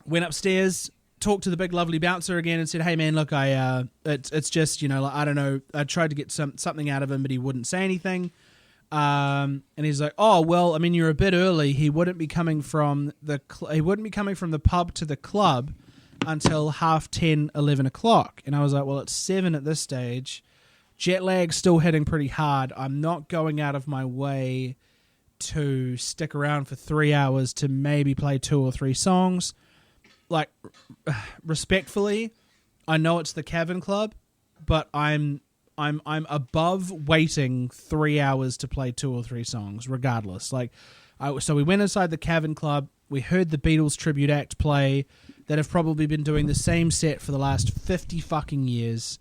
upstairs, talked to the big lovely bouncer again and said, hey man, look, it's just, like, I don't know. I tried to get something out of him, but he wouldn't say anything. And he's like, oh, well, I mean, you're a bit early. He wouldn't be coming from the pub to the club until 10:30, 11 o'clock. And I was like, well, it's 7 at this stage. Jet lag's still hitting pretty hard. I'm not going out of my way to stick around for 3 hours to maybe play 2 or 3 songs. Like, respectfully, I know it's the Cavern Club, but I'm above waiting 3 hours to play 2 or 3 songs, regardless. So we went inside the Cavern Club. We heard the Beatles tribute act play that have probably been doing the same set for the last 50 fucking years.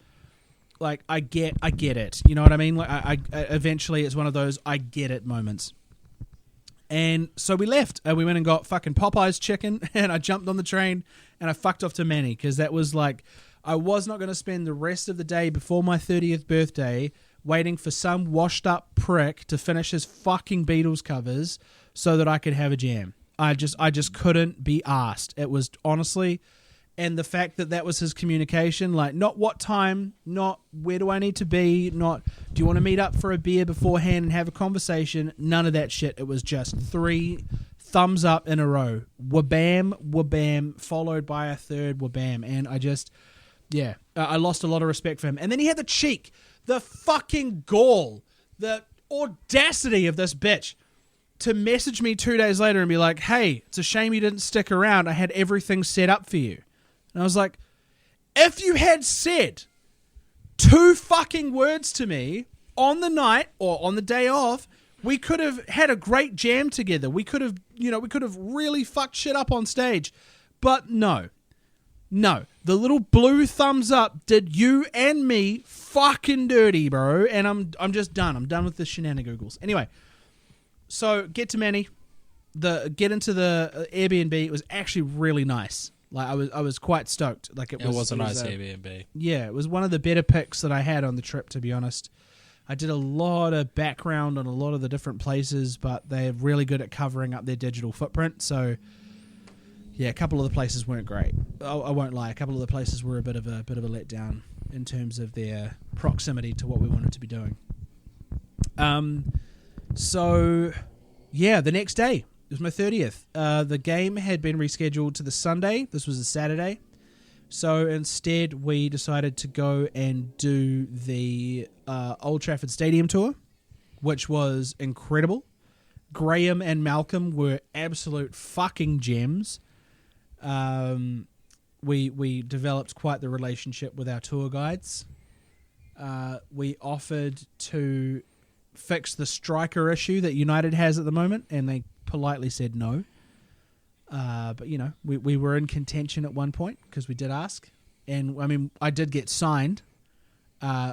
Like, I get it. You know what I mean? Like, I eventually it's one of those I get it moments. And so we left. We went and got fucking Popeye's chicken, and I jumped on the train, and I fucked off to Manny, because that was like, I was not going to spend the rest of the day before my 30th birthday waiting for some washed up prick to finish his fucking Beatles covers so that I could have a jam. I just couldn't be asked. It was honestly, and the fact that was his communication, like, not what time, not where do I need to be, not do you want to meet up for a beer beforehand and have a conversation, none of that shit. It was just 3 thumbs up in a row. Wabam, wabam, followed by a third wabam. And I lost a lot of respect for him. And then he had the cheek, the fucking gall, the audacity of this bitch to message me 2 days later and be like, hey, it's a shame you didn't stick around. I had everything set up for you. And I was like, if you had said 2 fucking words to me on the night or on the day off, we could have had a great jam together. We could have really fucked shit up on stage. But no. The little blue thumbs up did you and me fucking dirty, bro. And I'm just done. I'm done with the shenanigans. Anyway, so get to Manny. Get into the Airbnb. It was actually really nice. Like, I was quite stoked. Like, it was a nice Airbnb. Yeah, it was one of the better picks that I had on the trip, to be honest. I did a lot of background on a lot of the different places, but they're really good at covering up their digital footprint. So, yeah, a couple of the places weren't great. I won't lie. A couple of the places were a bit of a letdown in terms of their proximity to what we wanted to be doing. So, yeah, the next day, it was my 30th. The game had been rescheduled to the Sunday. This was a Saturday. So instead, we decided to go and do the Old Trafford Stadium tour, which was incredible. Graham and Malcolm were absolute fucking gems. We developed quite the relationship with our tour guides. We offered to fix the striker issue that United has at the moment, and they politely said no. But, you know, we were in contention at one point because we did ask. And, I mean, I did get signed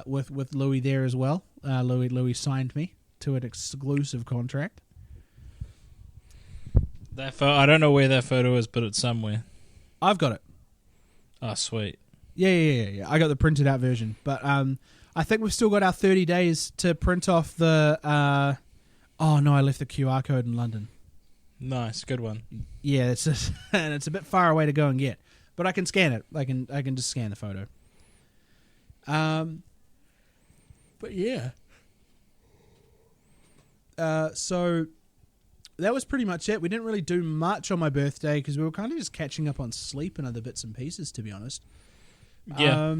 with Louis there as well. Louis signed me to an exclusive contract. I don't know where that photo is, but it's somewhere. I've got it. Oh, sweet. Yeah. I got the printed out version. But I think we've still got our 30 days to print off the... oh, no, I left the QR code in London. Nice, good one. Yeah, it's just, and it's a bit far away to go and get, but I can scan it. I can just scan the photo. But yeah. So that was pretty much it. We didn't really do much on my birthday because we were kind of just catching up on sleep and other bits and pieces, to be honest. Yeah.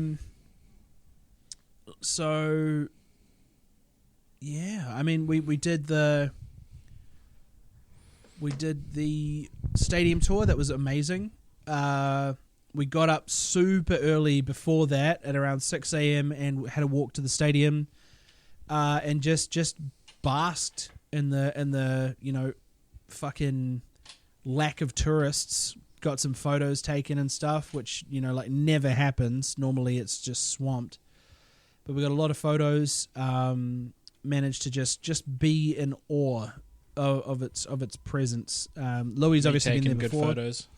So yeah, I mean, we did the stadium tour. That was amazing. We got up super early before that at around 6 a.m. and had a walk to the stadium, and just basked in the you know, fucking lack of tourists. Got some photos taken and stuff, which, you know, like, never happens. Normally it's just swamped, but we got a lot of photos. Managed to just be in awe of its presence. Louis obviously been there before. Good photos.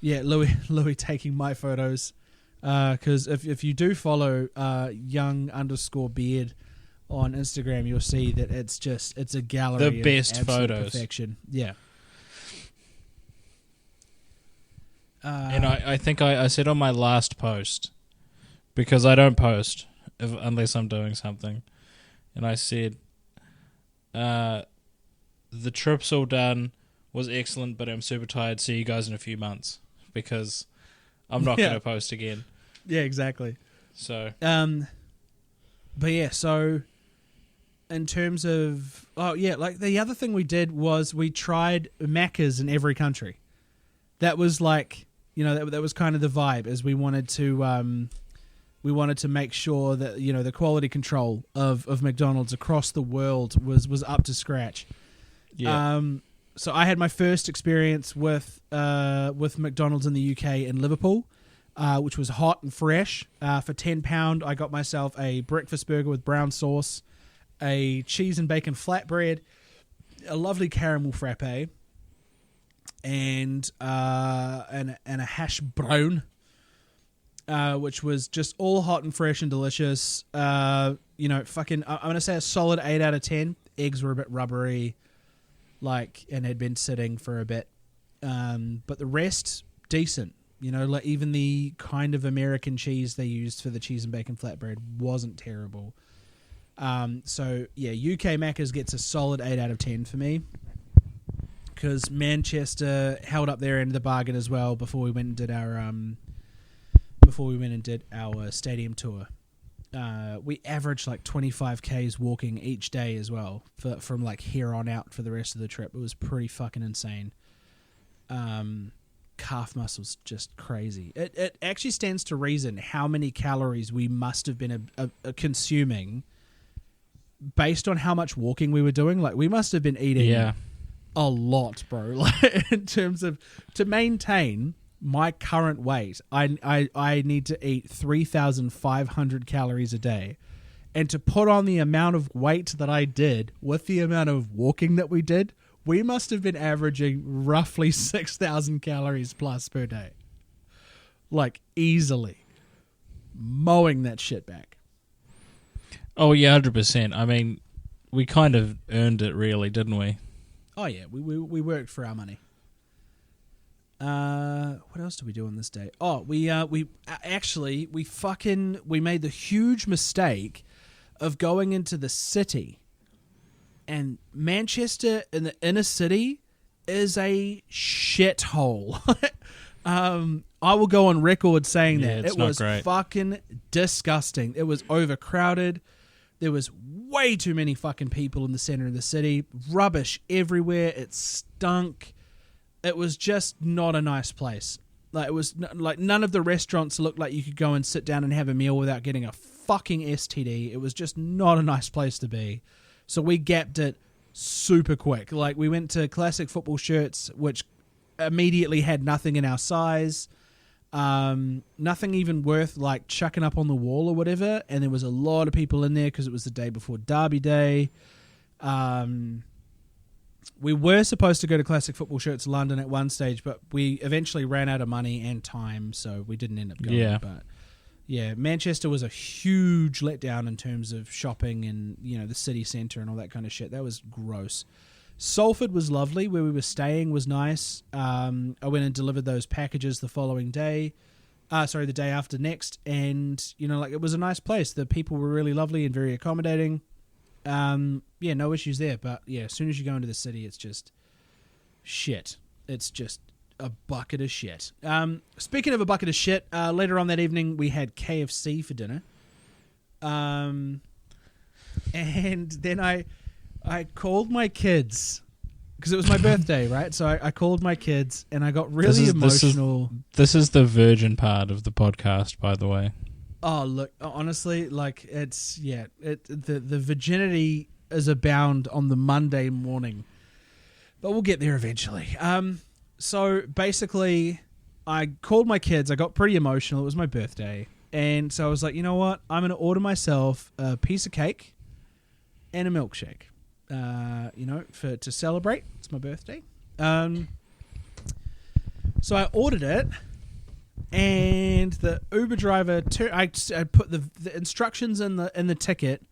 Yeah, Louis taking my photos. Because if you do follow young_beard on Instagram, you'll see that it's a gallery the best of absolute photos. Perfection. Yeah. And I think I said on my last post, because I don't post unless I'm doing something, and I said, the trip's all done, was excellent, but I'm super tired. See you guys in a few months, because I'm not going to post again. Yeah, exactly. So, but yeah, so in terms of, like, the other thing we did was we tried Macca's in every country. That was like, you know, that was kind of the vibe, as we wanted to make sure that, you know, the quality control of McDonald's across the world was up to scratch. yeah. So I had my first experience with McDonald's in the UK in Liverpool, which was hot and fresh. For £10, I got myself a breakfast burger with brown sauce, a cheese and bacon flatbread, a lovely caramel frappe, and a hash brown, which was just all hot and fresh and delicious. I'm gonna say a solid 8 out of 10. Eggs were a bit rubbery, and had been sitting for a bit, but the rest decent. Like even the kind of American cheese they used for the cheese and bacon flatbread wasn't terrible. So yeah, UK Macca's gets a solid 8 out of 10 for me, because Manchester held up their end of the bargain as well before we went and did our stadium tour. We averaged like 25 Ks walking each day as well from like here on out for the rest of the trip. It was pretty fucking insane. Calf muscles just crazy. It actually stands to reason how many calories we must have been consuming based on how much walking we were doing. Like we must have been eating a lot, bro. Like in terms of to maintain my current weight, I need to eat 3,500 calories a day. And to put on the amount of weight that I did with the amount of walking that we did, we must have been averaging roughly 6,000 calories plus per day. Like easily. Mowing that shit back. Oh, yeah, 100%. I mean, we kind of earned it really, didn't we? Oh, yeah. We worked for our money. What else did we do on this day? Oh, we made the huge mistake of going into the city, and Manchester in the inner city is a shithole. I will go on record saying that it was fucking disgusting. It was overcrowded. There was way too many fucking people in the center of the city. Rubbish everywhere. It stunk. It was just not a nice place. Like it was like none of the restaurants looked like you could go and sit down and have a meal without getting a fucking STD. It was just not a nice place to be. So we gapped it super quick. Like we went to Classic Football Shirts, which immediately had nothing in our size. Nothing even worth like chucking up on the wall or whatever. And there was a lot of people in there because it was the day before Derby Day. We were supposed to go to Classic Football Shirts London at one stage, but we eventually ran out of money and time, so we didn't end up going. Yeah. But yeah, Manchester was a huge letdown in terms of shopping and, the city centre and all that kind of shit. That was gross. Salford was lovely. Where we were staying was nice. I went and delivered those packages the following day. The day after next. And, it was a nice place. The people were really lovely and very accommodating. No issues there. But, yeah, as soon as you go into the city, it's just shit. It's just a bucket of shit. Speaking of a bucket of shit, later on that evening, we had KFC for dinner. And then I called my kids because it was my birthday, right? So I called my kids and I got really emotional. This is the virgin part of the podcast, by the way. Oh, look, honestly, like the virginity is abound on the Monday morning, but we'll get there eventually. So basically I called my kids. I got pretty emotional. It was my birthday. And so I was like, you know what? I'm going to order myself a piece of cake and a milkshake. To celebrate. It's my birthday. So I ordered it, and the Uber driver, I put the instructions in the ticket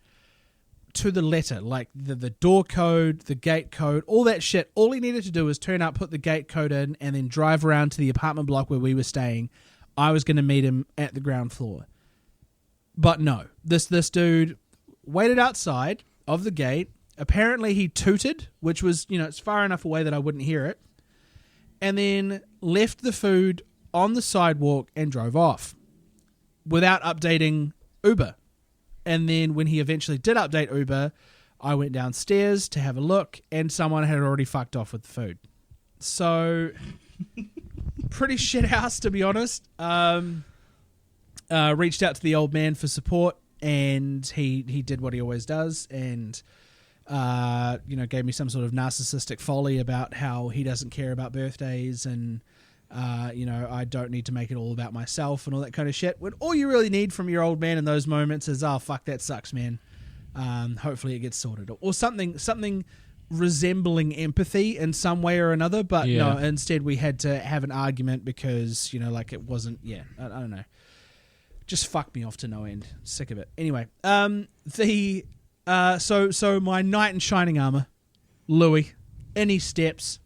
to the letter, like the door code, the gate code, all that shit. All he needed to do was turn up, put the gate code in, and then drive around to the apartment block where we were staying. I was going to meet him at the ground floor. But no, this dude waited outside of the gate. Apparently he tooted, which was, it's far enough away that I wouldn't hear it, and then left the food on the sidewalk and drove off without updating Uber. And then when he eventually did update Uber, I went downstairs to have a look, and someone had already fucked off with the food. So, pretty shit house, to be honest. Reached out to the old man for support, and he did what he always does, and gave me some sort of narcissistic folly about how he doesn't care about birthdays and, I don't need to make it all about myself and all that kind of shit. When all you really need from your old man in those moments is, oh, fuck, that sucks, man. Hopefully it gets sorted. Or something resembling empathy in some way or another. But no, instead we had to have an argument because, it wasn't, I don't know. Just fucked me off to no end. Sick of it. Anyway, so my knight in shining armor, Louis, in he steps,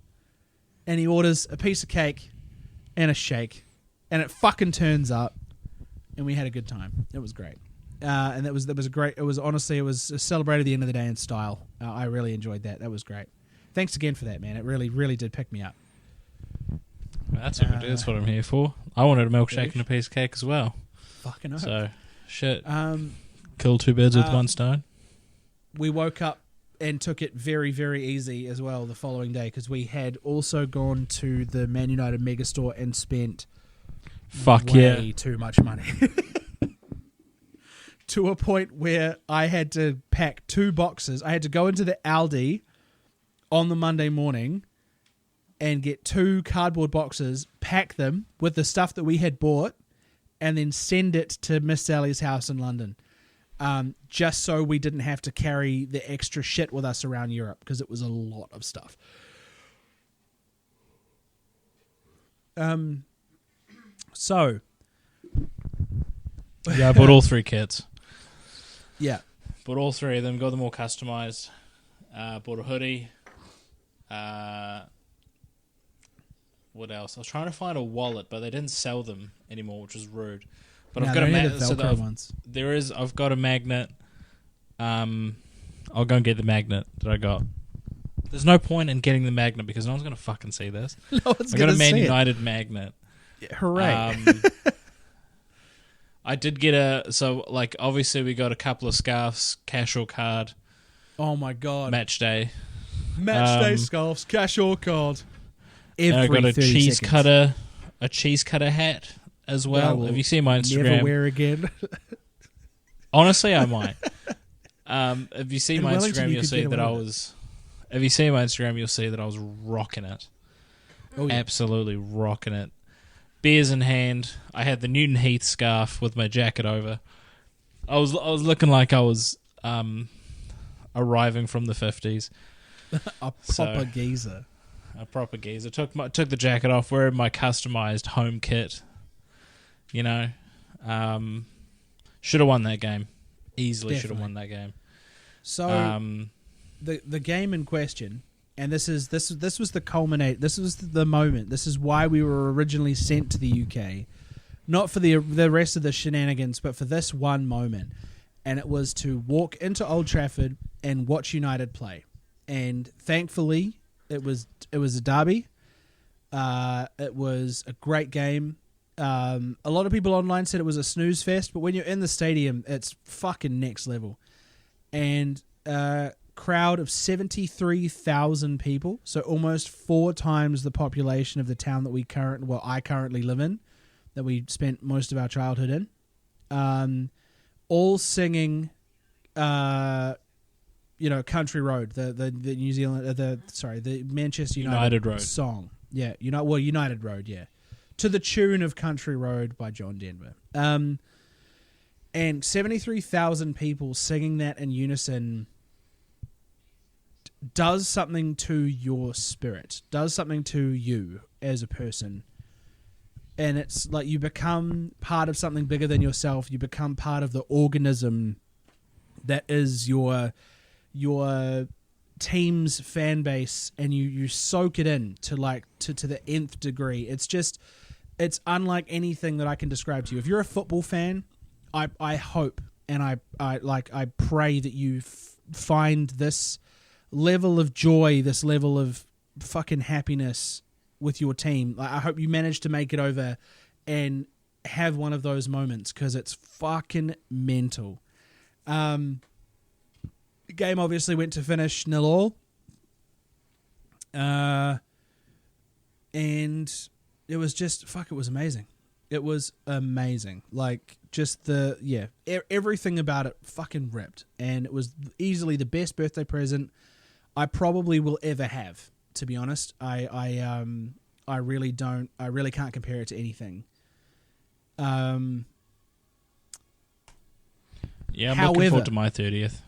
and he orders a piece of cake and a shake, and it fucking turns up, and we had a good time. It was great, and it was great. It was celebrated the end of the day in style. I really enjoyed that. That was great. Thanks again for that, man. It really, really did pick me up. That's what That's what I'm here for. I wanted a milkshake and a piece of cake as well. Fucking hell. So, shit. Kill two birds with one stone. We woke up and took it very, very easy as well the following day because we had also gone to the Man United Megastore and spent way too much money. To a point where I had to pack 2 boxes. I had to go into the Aldi on the Monday morning and get 2 cardboard boxes, pack them with the stuff that we had bought, and then send it to Miss Sally's house in London. Just so we didn't have to carry the extra shit with us around Europe because it was a lot of stuff. So. Yeah, I bought all 3 kits. Yeah. Bought all 3 of them, got them all customized. Bought a hoodie. What else? I was trying to find a wallet, but they didn't sell them anymore, which was rude. But I've got a magnet. So I've got a magnet. I'll go and get the magnet that I got. There's no point in getting the magnet because no one's going to fucking see this. No one's I got a Man United magnet. Yeah, hooray. I did get obviously we got a couple of scarves, cash or card. Oh my God. Match day scarves, cash or card. And I got a cheese cutter hat as well. Have you seen my Instagram? Never wear again. Honestly, I might. If you see my Instagram, you'll see that I was. If you see my Instagram, you'll see that I was rocking it. Oh, yeah. Absolutely rocking it. Beers in hand. I had the Newton Heath scarf with my jacket over. I was looking like I was arriving from the 50s. A proper geezer. A proper geezer. Took the jacket off, wearing my customized home kit. Should have won that game. Easily should have won that game. So the game in question, and this was the culminate. This was the moment. This is why we were originally sent to the UK, not for the rest of the shenanigans, but for this one moment. And it was to walk into Old Trafford and watch United play. And thankfully, it was a derby. It was a great game. A lot of people online said it was a snooze fest, but when you're in the stadium, it's fucking next level. And a crowd of 73,000 people, so almost 4 times the population of the town that I currently live in, that we spent most of our childhood in, all singing, Country Road, the New Zealand, the Manchester United Road song. Yeah, United Road, yeah. To the tune of Country Road by John Denver. And 73,000 people singing that in unison does something to your spirit, does something to you as a person. And it's like you become part of something bigger than yourself. You become part of the organism that is your team's fan base, and you soak it in to the nth degree. It's unlike anything that I can describe to you. If you're a football fan, I hope and I pray that you find this level of joy, this level of fucking happiness with your team. I hope you manage to make it over and have one of those moments, because it's fucking mental. The game obviously went to finish 0-0. And it was just, it was amazing. It was amazing. Like, just everything about it fucking ripped, and it was easily the best birthday present I probably will ever have. To be honest, I really can't compare it to anything. Yeah, I'm looking However, forward to my 30th.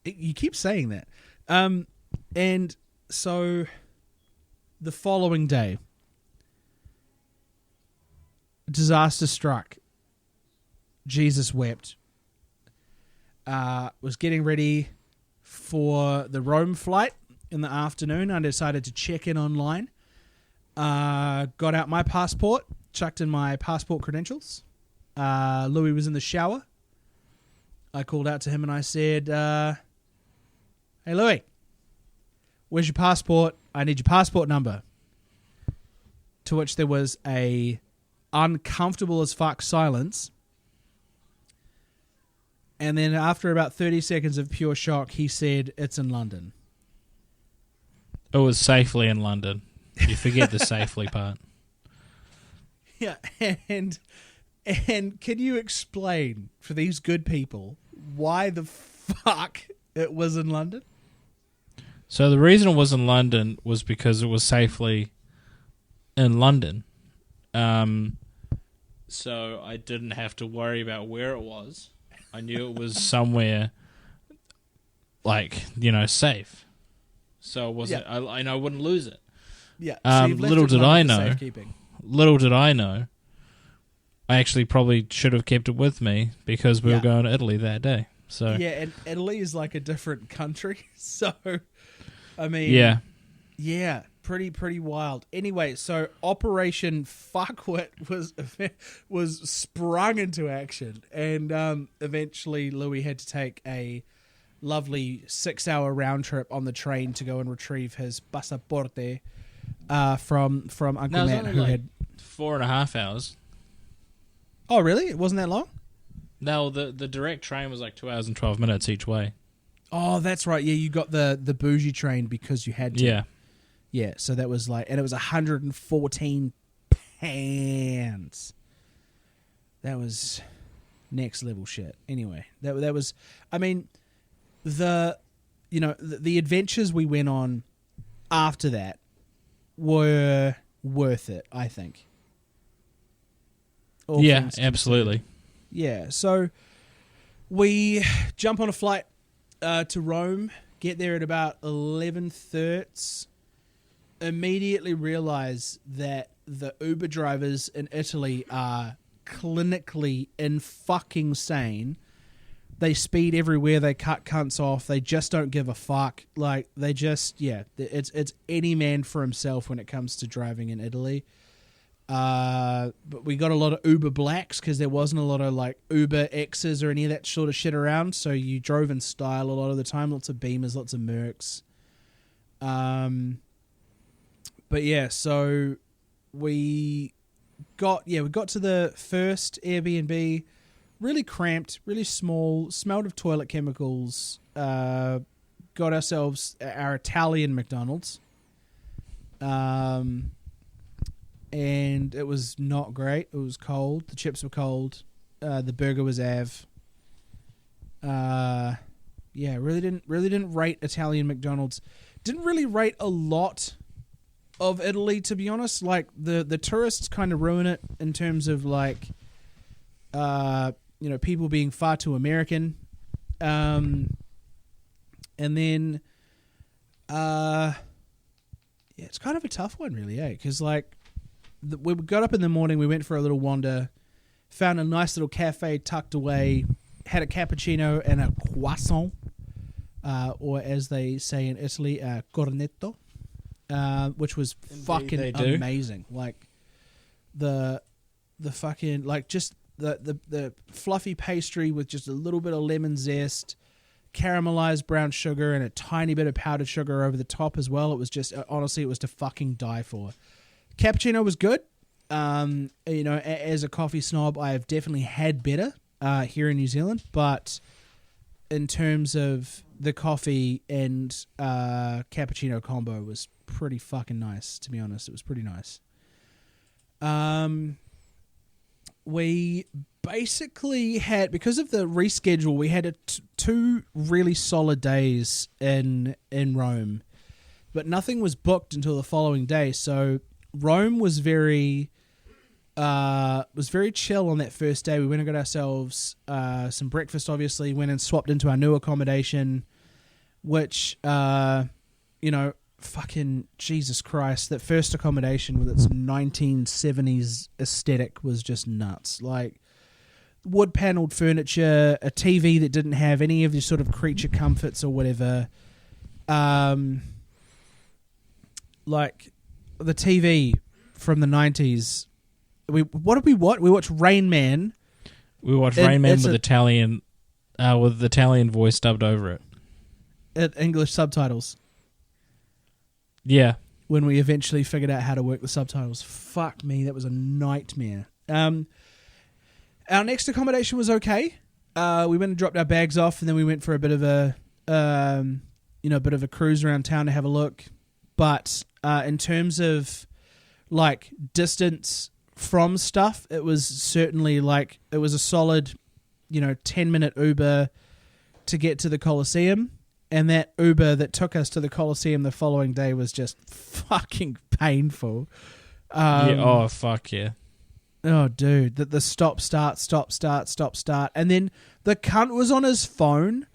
You keep saying that. And so the following day, disaster struck. Jesus wept. Was getting ready for the Rome flight in the afternoon. I decided to check in online. Got out my passport, chucked in my passport credentials. Louis was in the shower. I called out to him and I said, "Hey Louis, where's your passport? I need your passport number." To which there was a uncomfortable as fuck silence. And then after about 30 seconds of pure shock, he said, "It's in London." It was safely in London. You forget the safely part. Yeah, and can you explain for these good people why the fuck it was in London? So the reason it was in London was because it was safely in London. So I didn't have to worry about where it was. I knew it was somewhere, safe. So it wasn't. Yeah. I know I wouldn't lose it. Yeah. So you've left little it in did I London for know. safekeeping. Little did I know. I actually probably should have kept it with me because we were going to Italy that day. So yeah, and Italy is like a different country. So, I mean, yeah, pretty wild. Anyway, so Operation Fuckwit was sprung into action, and eventually Louis had to take a lovely 6-hour round trip on the train to go and retrieve his passaporte from Uncle Matt, who had 4.5 hours. Oh, really? It wasn't that long? No, the direct train was like 2 hours and 12 minutes each way. Oh, that's right. Yeah, you got the bougie train because you had to. Yeah. Yeah, so that was like, and it was 114 pounds. That was next level shit. Anyway, that was, I mean, the adventures we went on after that were worth it, I think. All Yeah, absolutely. Yeah, so we jump on a flight to Rome, get there at about 11:30. Immediately realize that the Uber drivers in Italy are clinically fucking sane. They speed everywhere. They cut cunts off. They just don't give a fuck. Like, they just, it's any man for himself when it comes to driving in Italy. But we got a lot of Uber Blacks because there wasn't a lot of like Uber X's or any of that sort of shit around. So you drove in style a lot of the time. Lots of Beamers, lots of Mercs. But yeah, so we got to the first Airbnb, really cramped, really small, smelled of toilet chemicals. Got ourselves our Italian McDonald's. And it was not great. It was cold. The chips were cold. The burger was av. Really didn't rate Italian McDonald's. Didn't really rate a lot of Italy, to be honest. Like the tourists kind of ruin it in terms of like, people being far too American. And then, it's kind of a tough one, really, because like. We got up in the morning, we went for a little wander, found a nice little cafe tucked away, had a cappuccino and a croissant, or as they say in Italy, a cornetto, which was fucking amazing. Like the fucking, like just the fluffy pastry with just a little bit of lemon zest, caramelized brown sugar and a tiny bit of powdered sugar over the top as well. It was just, honestly, it was to fucking die for. Cappuccino was good. As a coffee snob, I have definitely had better here in New Zealand, but in terms of the coffee and cappuccino combo was pretty fucking nice, to be honest. It was pretty nice. we basically had, because of the reschedule, we had two really solid days in Rome, but nothing was booked until the following day. So Rome was very chill on that first day. We went and got ourselves some breakfast. Obviously, went and swapped into our new accommodation, which fucking Jesus Christ, that first accommodation with its 1970s aesthetic was just nuts. Like wood paneled furniture, a TV that didn't have any of the sort of creature comforts or whatever. Like the TV from the 90s. What did we watch? We watched Rain Man. We watched Rain Man with Italian voice dubbed over it. English subtitles. Yeah. When we eventually figured out how to work the subtitles. Fuck me, that was a nightmare. Our next accommodation was okay. We went and dropped our bags off, and then we went for a bit of a cruise around town to have a look. But in terms of like distance from stuff, it was certainly like it was a solid, 10-minute Uber to get to the Colosseum. And that Uber that took us to the Colosseum the following day was just fucking painful. Oh, fuck yeah. Oh, dude. The stop, start. And then the cunt was on his phone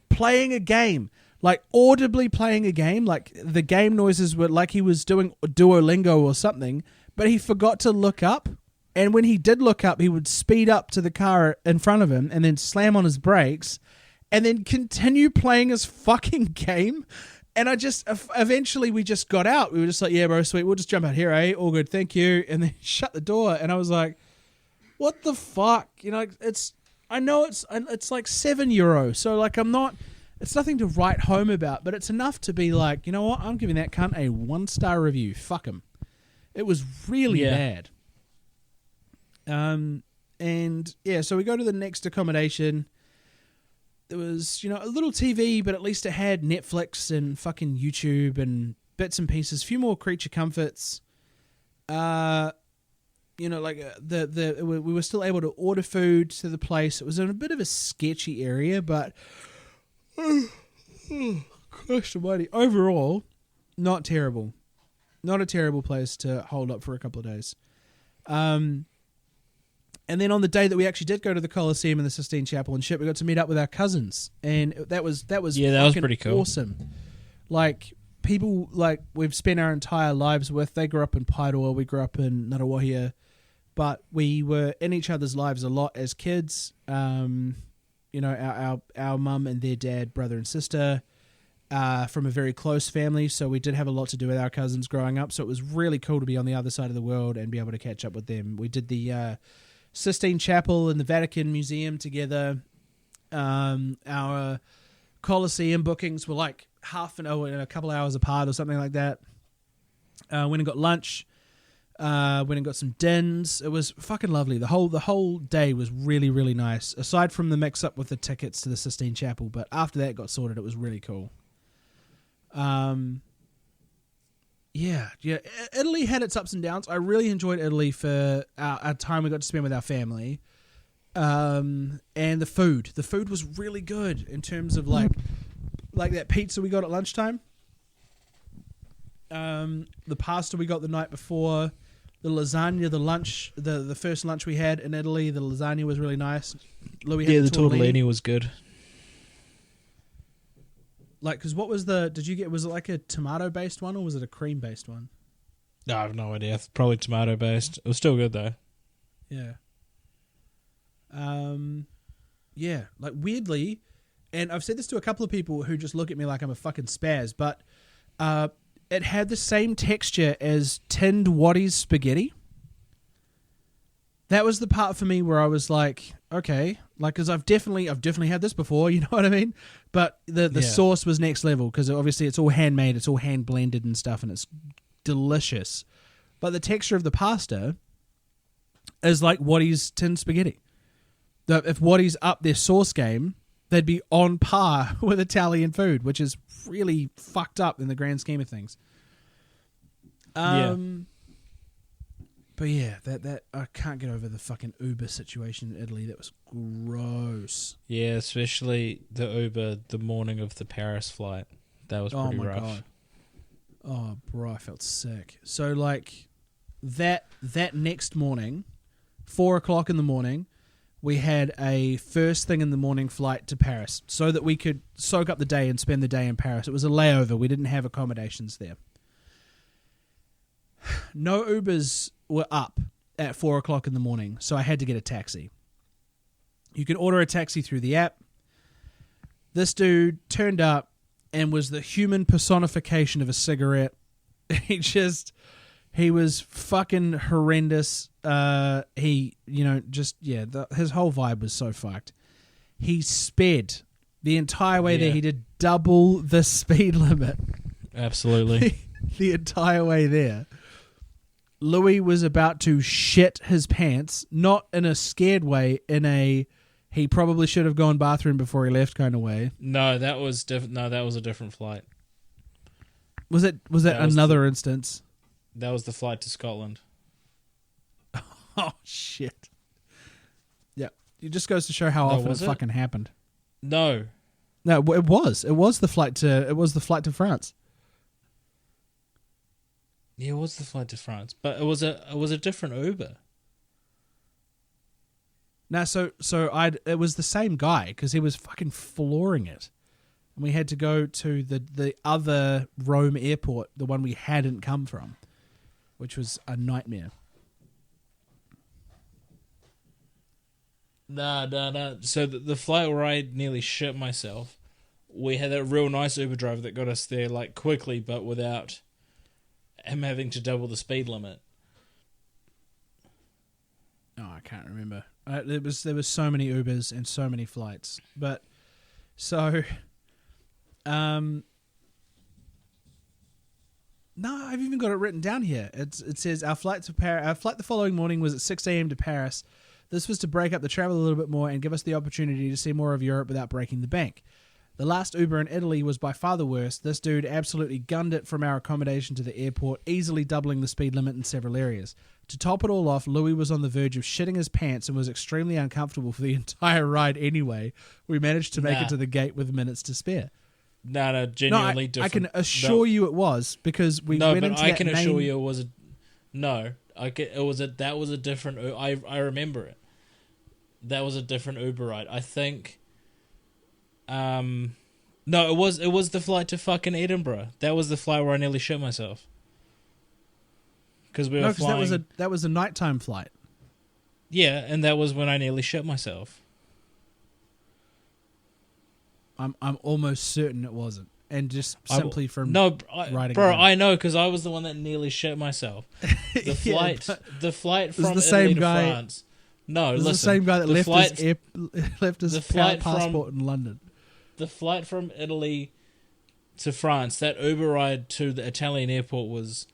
playing a game. Like, audibly playing a game. Like, the game noises were like he was doing Duolingo or something. But he forgot to look up. And when he did look up, he would speed up to the car in front of him and then slam on his brakes. And then continue playing his fucking game. And eventually we just got out. We were just like, yeah, bro, sweet. We'll just jump out here, eh? All good, thank you. And then shut the door. And I was like, what the fuck? It's like €7. So like it's nothing to write home about, but it's enough to be like, you know what? I'm giving that cunt a 1-star review. Fuck him. It was really bad. And yeah, so we go to the next accommodation. There was, a little TV, but at least it had Netflix and fucking YouTube and bits and pieces, a few more creature comforts. We were still able to order food to the place. It was in a bit of a sketchy area, but Christ almighty, overall, not terrible. Not a terrible place to hold up for a couple of days. And then on the day that we actually did go to the Colosseum and the Sistine Chapel and shit, we got to meet up with our cousins, and that was pretty cool. Awesome. Like people like we've spent our entire lives with. They grew up in Paeroa, we grew up in Ngaruawahia, but we were in each other's lives a lot as kids. Our mum and their dad, brother and sister, from a very close family, so we did have a lot to do with our cousins growing up. So it was really cool to be on the other side of the world and be able to catch up with them. We did the Sistine Chapel and the Vatican Museum together. Our Colosseum bookings were like a couple hours apart or something like that. Went and got lunch. Went and got some dins. It was fucking lovely. The whole day was really, really nice. Aside from the mix up with the tickets to the Sistine Chapel, but after that got sorted, it was really cool. Yeah. Italy had its ups and downs. I really enjoyed Italy for our time we got to spend with our family. And the food. The food was really good in terms of like that pizza we got at lunchtime. The pasta we got the night before. The lasagna, the first lunch we had in Italy, the lasagna was really nice. Louis had the tortellini was good. Like, because what was was it like a tomato-based one or was it a cream-based one? No, I have no idea. Probably tomato-based. It was still good, though. Yeah. Yeah, like, weirdly, and I've said this to a couple of people who just look at me like I'm a fucking spaz, but it had the same texture as tinned Waddy's spaghetti. That was the part for me where I was like, okay, like, because I've definitely had this before, you know what I mean? But the sauce was next level because obviously it's all handmade, it's all hand blended and stuff, and it's delicious. But the texture of the pasta is like Waddy's tinned spaghetti. If Waddy's up their sauce game, they'd be on par with Italian food, which is really fucked up in the grand scheme of things. But yeah, that I can't get over the fucking Uber situation in Italy. That was gross. Yeah, especially the Uber the morning of the Paris flight. That was pretty rough. God. Oh, bro, I felt sick. So like that next morning, 4:00 in the morning, we had a first thing in the morning flight to Paris so that we could soak up the day and spend the day in Paris. It was a layover. We didn't have accommodations there. No Ubers were up at 4:00 in the morning, so I had to get a taxi. You can order a taxi through the app. This dude turned up and was the human personification of a cigarette. He was fucking horrendous. His whole vibe was so fucked. He sped the entire way there. He did double the speed limit. Absolutely. The entire way there. Louis was about to shit his pants, not in a scared way, in a he probably should have gone bathroom before he left kind of way. No, that was that was a different flight. Was it another instance? That was the flight to Scotland. Oh shit. Yeah, it just goes to show how often it fucking happened. No, it was the flight to France. Yeah, it was the flight to France, but it was a different Uber. No, it was the same guy because he was fucking flooring it, and we had to go to the other Rome airport, the one we hadn't come from, which was a nightmare. No. So the flight where I nearly shit myself, we had a real nice Uber driver that got us there like quickly, but without him having to double the speed limit. Oh, I can't remember. There was so many Ubers and so many flights, but no, I've even got it written down here. It says our flight the following morning was at 6 a.m. to Paris. This was to break up the travel a little bit more and give us the opportunity to see more of Europe without breaking the bank. The last Uber in Italy was by far the worst. This dude absolutely gunned it from our accommodation to the airport, easily doubling the speed limit in several areas. To top it all off, Louis was on the verge of shitting his pants and was extremely uncomfortable for the entire ride anyway. We managed to make it to the gate with minutes to spare. No, genuinely different. I can assure you it was because we went into I can assure you it was that was a different. I remember it. That was a different Uber ride. I think. No, it was the flight to fucking Edinburgh. That was the flight where I nearly shit myself. Because we were flying. That was a nighttime flight. Yeah, and that was when I nearly shit myself. I'm almost certain it wasn't, and just simply from writing. Bro, I know because I was the one that nearly shit myself. The flight, the flight from Italy to France. No, listen, the same guy that left his passport in London. The flight from Italy to France, that Uber ride to the Italian airport was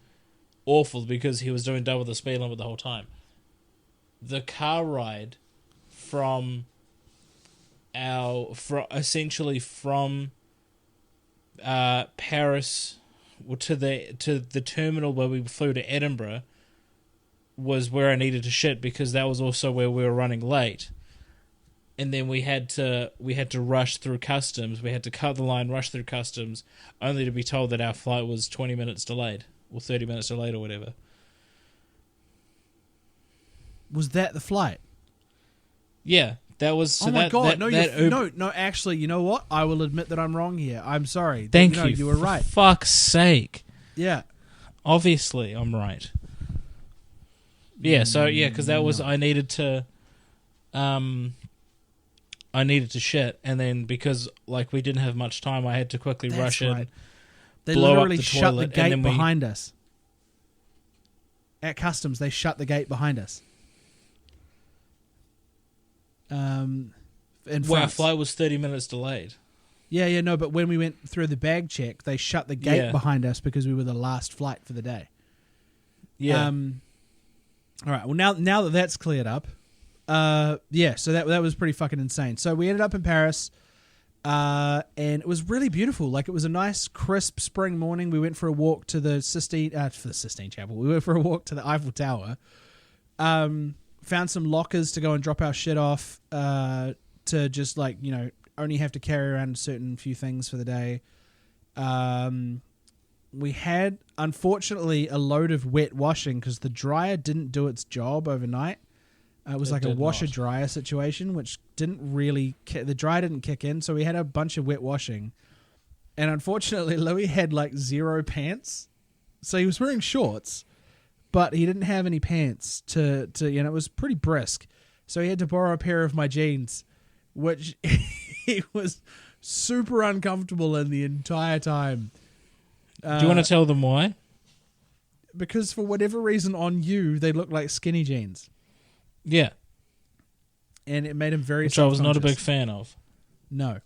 awful because he was doing double the speed limit the whole time. The car ride from essentially from Paris to the terminal where we flew to Edinburgh was where I needed to shit because that was also where we were running late. And then we had to rush through customs. We had to cut the line, rush through customs, only to be told that our flight was 20 minutes delayed or 30 minutes delayed or whatever. Was that the flight? Yeah, that was. So oh my god! No, actually, you know what? I will admit that I'm wrong here. I'm sorry. Thank you. You were right. For fuck's sake. Yeah. Obviously, I'm right. Yeah. So yeah, because that was I needed to shit, and then because like we didn't have much time, I had to quickly rush in. They blow literally up the shut toilet, the gate and then behind us. At customs, they shut the gate behind us. In France. Our flight was 30 minutes delayed. Yeah, no, but when we went through the bag check, they shut the gate behind us because we were the last flight for the day. Yeah. All right. Well, now that that's cleared up, so that was pretty fucking insane. So we ended up in Paris, and it was really beautiful. Like, it was a nice, crisp spring morning. We went for a walk to the Sistine Chapel. We went for a walk to the Eiffel Tower. Found some lockers to go and drop our shit off. To just only have to carry around a certain few things for the day. We had, unfortunately, a load of wet washing because the dryer didn't do its job overnight. It was like a washer-dryer situation, which didn't really... the dryer didn't kick in, so we had a bunch of wet washing. And unfortunately, Louis had, zero pants. So he was wearing shorts, but he didn't have any pants to it was pretty brisk. So he had to borrow a pair of my jeans, which he was super uncomfortable in the entire time. Do you want to tell them why? Because for whatever reason on you, they look like skinny jeans. Yeah. And it made him very Which I was not a big fan of. No.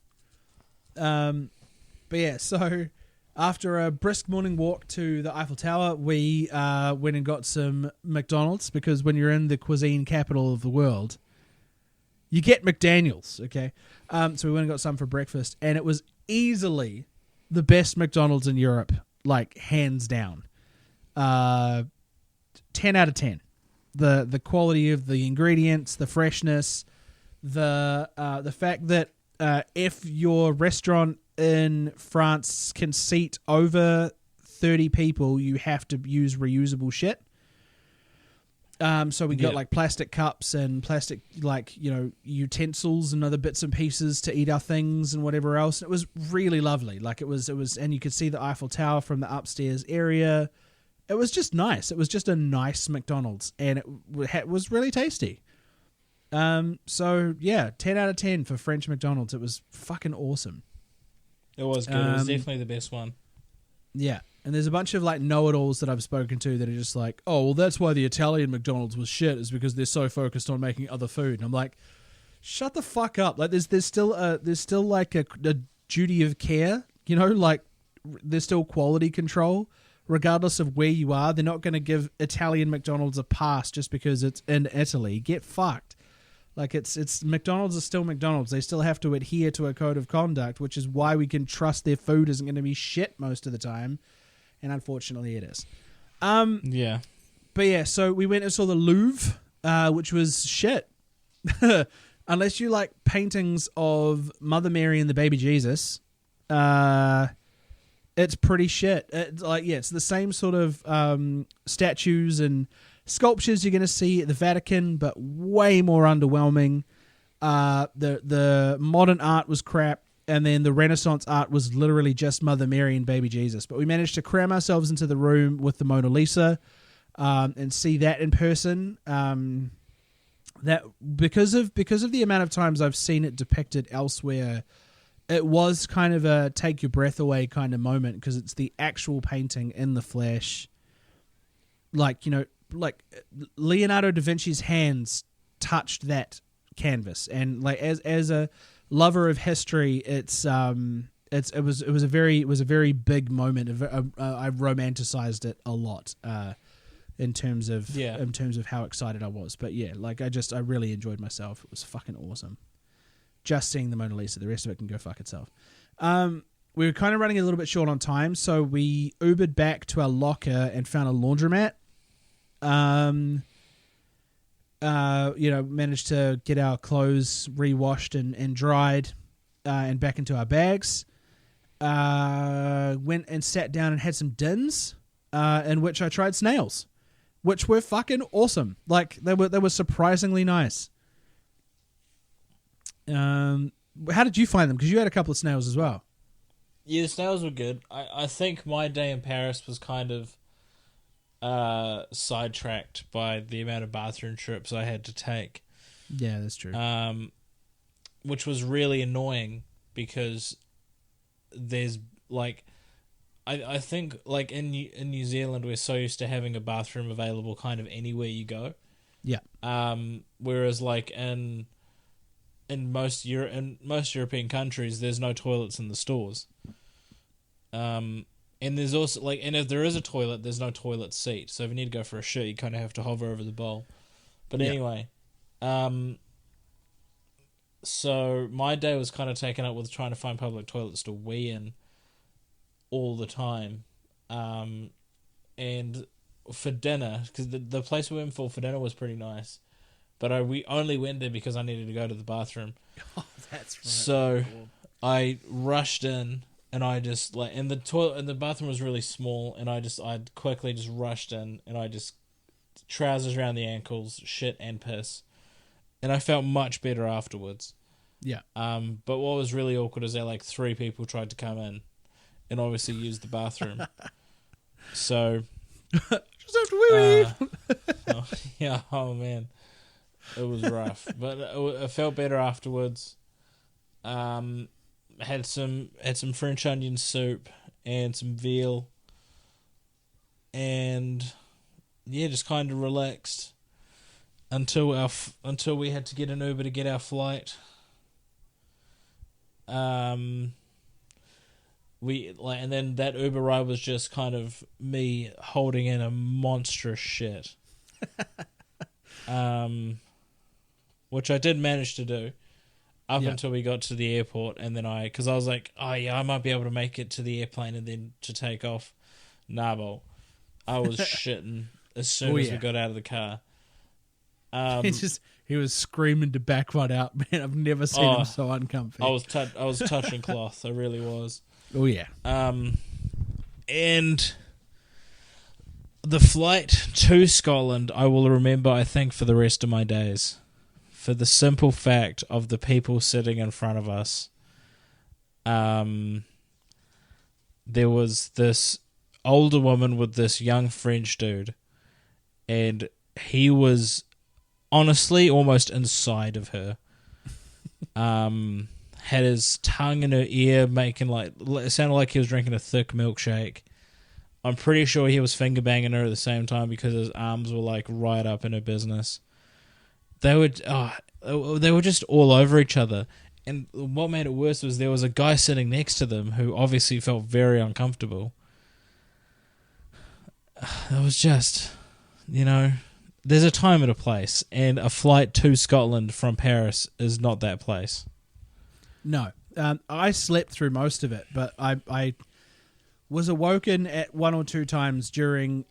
But yeah, so after a brisk morning walk to the Eiffel Tower, we went and got some McDonald's because when you're in the cuisine capital of the world, you get McDaniels, okay? So we went and got some for breakfast, and it was easily the best McDonald's in Europe, hands down. 10 out of 10. The quality of the ingredients, the freshness, the fact that if your restaurant in France can seat over 30 people, you have to use reusable shit. So we got plastic cups and plastic utensils and other bits and pieces to eat our things and whatever else. It was really lovely. It was, and you could see the Eiffel Tower from the upstairs area. It was just nice. It was just a nice McDonald's, and it was really tasty. So yeah, 10 out of 10 for French McDonald's. It was fucking awesome. It was good. It was definitely the best one. Yeah. And there's a bunch of know-it-alls that I've spoken to that are just oh, well, that's why the Italian McDonald's was shit, is because they're so focused on making other food. And I'm like, shut the fuck up. There's still a duty of care, there's still quality control, regardless of where you are. They're not going to give Italian McDonald's a pass just because it's in Italy. Get fucked. It's McDonald's is still McDonald's. They still have to adhere to a code of conduct, which is why we can trust their food isn't going to be shit most of the time. And unfortunately it is. Yeah. But yeah, so we went and saw the Louvre, which was shit. Unless you like paintings of Mother Mary and the baby Jesus, it's pretty shit. It's the same sort of statues and sculptures you're going to see at the Vatican, but way more underwhelming. The modern art was crap. And then the Renaissance art was literally just Mother Mary and Baby Jesus. But we managed to cram ourselves into the room with the Mona Lisa and see that in person. That because of the amount of times I've seen it depicted elsewhere, it was kind of a take your breath away kind of moment because it's the actual painting in the flesh. Leonardo da Vinci's hands touched that canvas, and as a lover of history, it was a very big moment. I romanticized it a lot in terms of how excited I was. But yeah, I really enjoyed myself. It was fucking awesome. Just seeing the Mona Lisa. The rest of it can go fuck itself. We were kind of running a little bit short on time, so we Ubered back to our locker and found a laundromat. Managed to get our clothes re-washed and dried and back into our bags. Went and sat down and had some dins, in which I tried snails, which were fucking awesome. They were surprisingly nice. How did you find them? Because you had a couple of snails as well. Yeah, the snails were good. I think my day in Paris was kind of sidetracked by the amount of bathroom trips I had to take. Yeah, that's true. Which was really annoying because there's I think in New Zealand we're so used to having a bathroom available kind of anywhere you go. Yeah. Whereas in most European countries there's no toilets in the stores. And there's also and if there is a toilet, there's no toilet seat. So if you need to go for a shit, you kind of have to hover over the bowl. But anyway, so my day was kind of taken up with trying to find public toilets to wee in all the time. And for dinner, because the place we went for dinner was pretty nice, but we only went there because I needed to go to the bathroom. Oh, that's right. So I rushed in, and I just and the toilet and the bathroom was really small, and I quickly just rushed in, and I just trousers around the ankles, shit and piss, and I felt much better afterwards. Yeah. But what was really awkward is that 3 people tried to come in, and obviously use the bathroom. So just have to wee. oh man, it was rough, but I felt better afterwards. Had some French onion soup and some veal, and just kind of relaxed until we had to get an Uber to get our flight. And then that Uber ride was just kind of me holding in a monstrous shit, which I did manage to do up until we got to the airport, and then because I was like, oh yeah, I might be able to make it to the airplane and then to take off. Nah, well, I was shitting as soon as we got out of the car. He was screaming to back one out, man. I've never seen him so uncomfy. I was touching cloth. I really was. Oh yeah. And the flight to Scotland, I will remember, I think, for the rest of my days, for the simple fact of the people sitting in front of us. There was this older woman with this young French dude, and he was honestly almost inside of her. Had his tongue in her ear, making it sounded like he was drinking a thick milkshake. I'm pretty sure he was finger banging her at the same time because his arms were right up in her business. They were just all over each other, and what made it worse was there was a guy sitting next to them who obviously felt very uncomfortable. It was just, there's a time and a place, and a flight to Scotland from Paris is not that place. No. I slept through most of it, but I was awoken at 1 or 2 times during,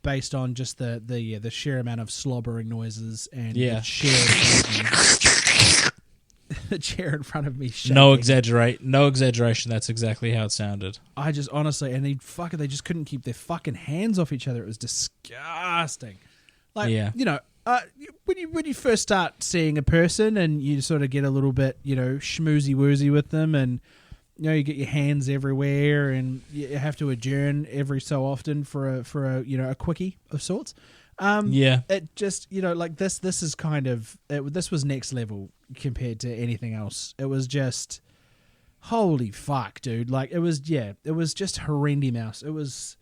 based on just the sheer amount of slobbering noises and the chair in front of me shaking. No exaggeration, that's exactly how it sounded. I just honestly, and they just couldn't keep their fucking hands off each other. It was disgusting. When you first start seeing a person and you sort of get a little bit, schmoozy woozy with them, and you get your hands everywhere, and you have to adjourn every so often for a quickie of sorts. It just this is kind of this was next level compared to anything else. It was just holy fuck, dude. It was just horrendy mouse. It was,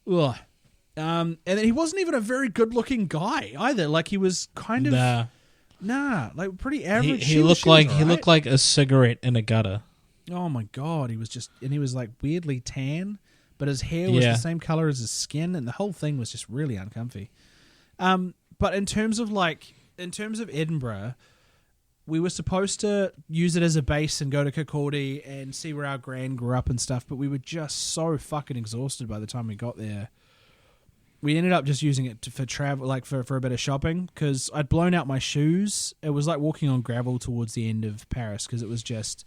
ugh. And then he wasn't even a very good-looking guy either. He was kind of pretty average. He looked like a cigarette in a gutter. Oh my god, he was weirdly tan, but his hair was the same color as his skin, and the whole thing was just really uncomfy. But in terms of Edinburgh, we were supposed to use it as a base and go to Kirkcaldy and see where our gran grew up and stuff, but we were just so fucking exhausted by the time we got there. We ended up just using it for travel, for a bit of shopping, because I'd blown out my shoes. It was like walking on gravel towards the end of Paris, because it was just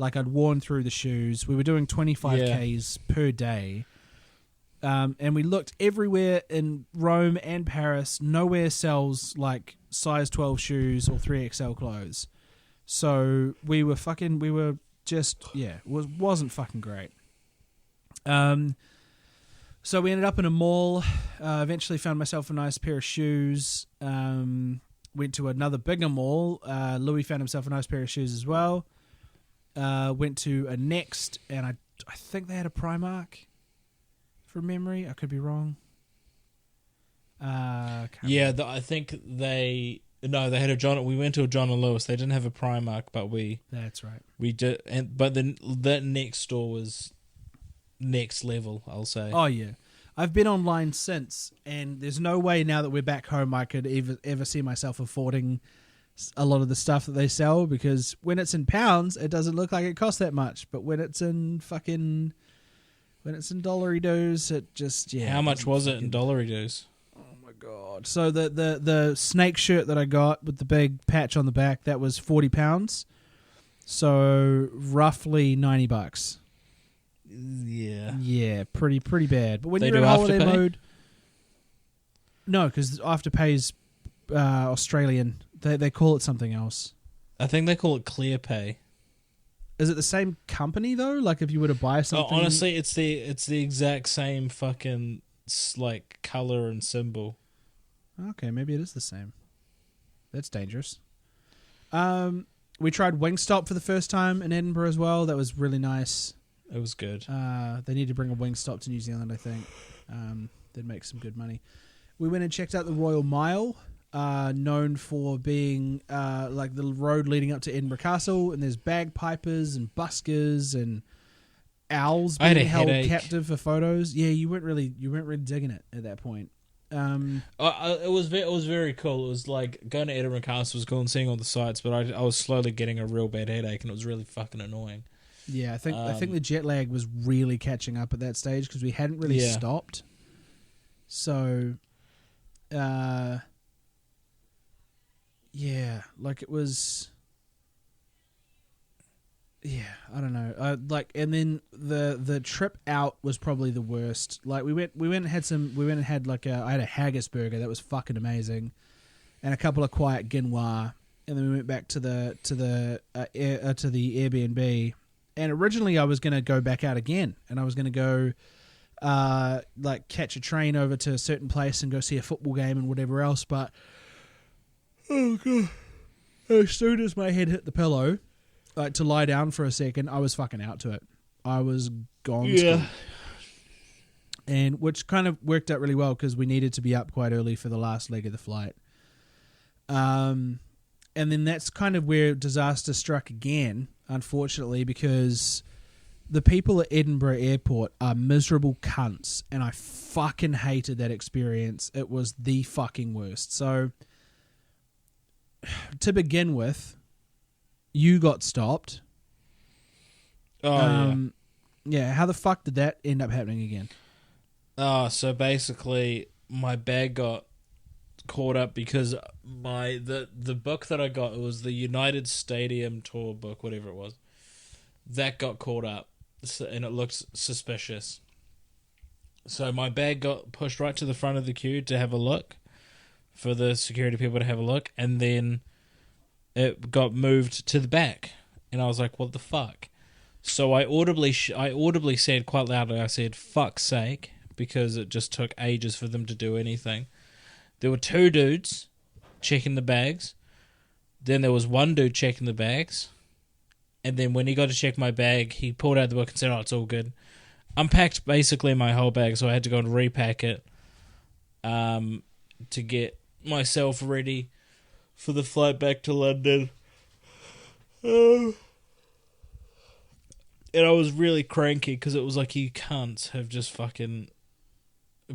I'd worn through the shoes. We were doing 25 Ks per day. And we looked everywhere in Rome and Paris. Nowhere sells size 12 shoes or 3XL clothes. So we were wasn't fucking great. So we ended up in a mall, eventually found myself a nice pair of shoes, went to another bigger mall. Louis found himself a nice pair of shoes as well. Went to a Next, and I think they had a Primark, from memory. I could be wrong. I think they had a John. We went to a John and Lewis. They didn't have a Primark, but That's right. We did, but then that next store was next level, I'll say. Oh yeah, I've been online since, and there's no way now that we're back home I could ever see myself affording a lot of the stuff that they sell, because when it's in pounds, it doesn't look like it costs that much, but when it's in fucking When it's in dollary dues, it just How much was it in dollary dues? Oh my god! So the snake shirt that I got with the big patch on the back, that was £40. So roughly $90. Yeah, pretty bad. But when you're in holiday mode, no, because Afterpay's Australian. They call it something else. I think they call it ClearPay. Is it the same company though? Like if you were to buy something, honestly, it's the exact same fucking like color and symbol. Okay, maybe it is the same. That's dangerous. We tried Wingstop for the first time in Edinburgh as well. That was really nice. It was good. They need to bring a Wingstop to New Zealand, I think. They'd make some good money. We went and checked out the Royal Mile, known for being like the road leading up to Edinburgh Castle, and there's bagpipers and buskers and owls being held captive for photos. Yeah, you weren't really digging it at that point. It was very cool. It was like going to Edinburgh Castle was cool and seeing all the sights, but I was slowly getting a real bad headache, and it was really fucking annoying. Yeah, I think the jet lag was really catching up at that stage because we hadn't really stopped. So, yeah, like it was. Yeah, I don't know. And then the trip out was probably the worst. Like we went and had like I had a haggis burger that was fucking amazing, and a couple of quiet quinoa, and then we went back to the Airbnb. And originally I was going to go back out again, and I was going to go like catch a train over to a certain place and go see a football game and whatever else. But oh god, as soon as my head hit the pillow, like to lie down for a second, I was fucking out to it. I was gone. Yeah. And which kind of worked out really well because we needed to be up quite early for the last leg of the flight. And then that's kind of where disaster struck again, unfortunately, because the people at Edinburgh Airport are miserable cunts, and I fucking hated that experience. It was the fucking worst. So, to begin with, you got stopped. Oh, yeah. How the fuck did that end up happening again? So basically, my bag got caught up because the book that I got, it was the United Stadium tour book, whatever it was, that got caught up, and it looked suspicious. So my bag got pushed right to the front of the queue to have a look, for the security people to have a look, and then it got moved to the back, and I was like, what the fuck? So I audibly said quite loudly, I said, fuck's sake, because it just took ages for them to do anything. There were two dudes checking the bags. Then there was one dude checking the bags. And then when he got to check my bag, he pulled out the book and said, oh, it's all good. Unpacked basically my whole bag, so I had to go and repack it to get myself ready for the flight back to London. And I was really cranky because it was like, you cunts have just fucking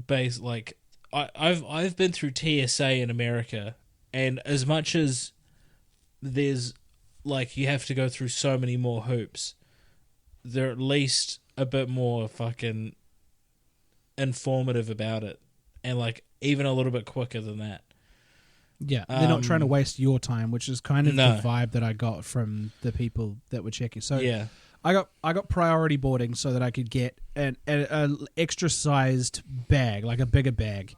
like... I've been through TSA in America, and as much as there's like you have to go through so many more hoops, they're at least a bit more fucking informative about it, and like even a little bit quicker than that. Yeah, they're not trying to waste your time, which is kind of the vibe that I got from the people that were checking. So yeah. I got priority boarding so that I could get an extra sized bag, like a bigger bag.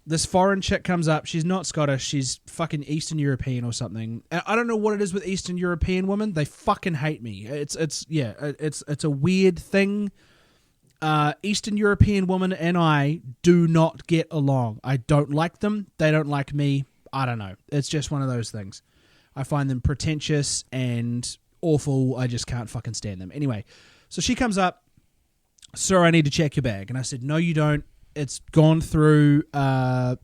This foreign chick comes up. She's not Scottish. She's fucking Eastern European or something. I don't know what it is with Eastern European women. They fucking hate me. It's a weird thing. Eastern European women and I do not get along. I don't like them. They don't like me. I don't know. It's just one of those things. I find them pretentious and awful. I just can't fucking stand them. Anyway, so she comes up, sir, I need to check your bag. And I said, no, you don't. It's gone through, Rome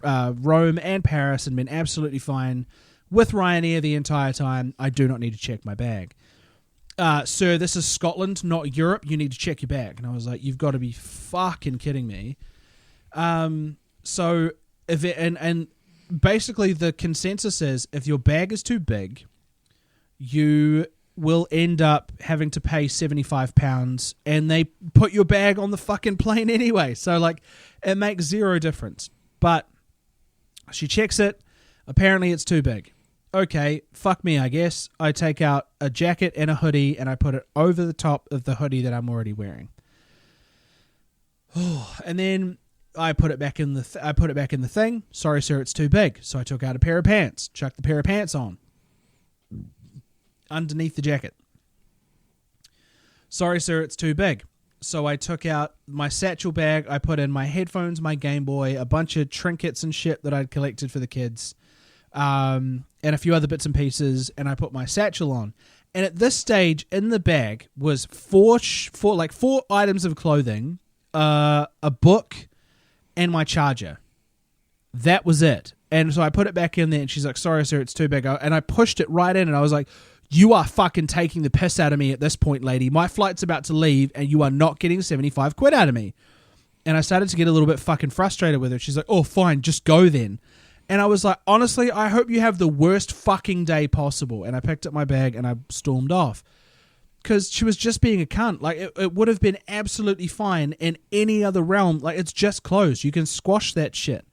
and Paris and been absolutely fine with Ryanair the entire time. I do not need to check my bag. Sir, this is Scotland, not Europe. You need to check your bag. And I was like, you've got to be fucking kidding me. So if it, and basically the consensus is if your bag is too big, you will end up having to pay £75 and they put your bag on the fucking plane anyway. So, like, it makes zero difference. But she checks it. Apparently, it's too big. Okay, fuck me, I guess. I take out a jacket and a hoodie and I put it over the top of the hoodie that I'm already wearing. And then I put it back in the thing. Sorry, sir, it's too big. So I took out a pair of pants, chucked the pair of pants on underneath the jacket. Sorry, sir, it's too big. So I took out my satchel bag. I put in my headphones, my Game Boy, a bunch of trinkets and shit that I'd collected for the kids, and a few other bits and pieces, and I put my satchel on. And at this stage, in the bag was four items of clothing, a book, and my charger. That was it. And so I put it back in there, and she's like, sorry, sir, it's too big. And I pushed it right in, and I was like, you are fucking taking the piss out of me at this point, lady. My flight's about to leave, and you are not getting 75 quid out of me. And I started to get a little bit fucking frustrated with her. She's like, oh, fine, just go then. And I was like, honestly, I hope you have the worst fucking day possible. And I picked up my bag, and I stormed off. Because she was just being a cunt. Like, it would have been absolutely fine in any other realm. Like, it's just closed. You can squash that shit.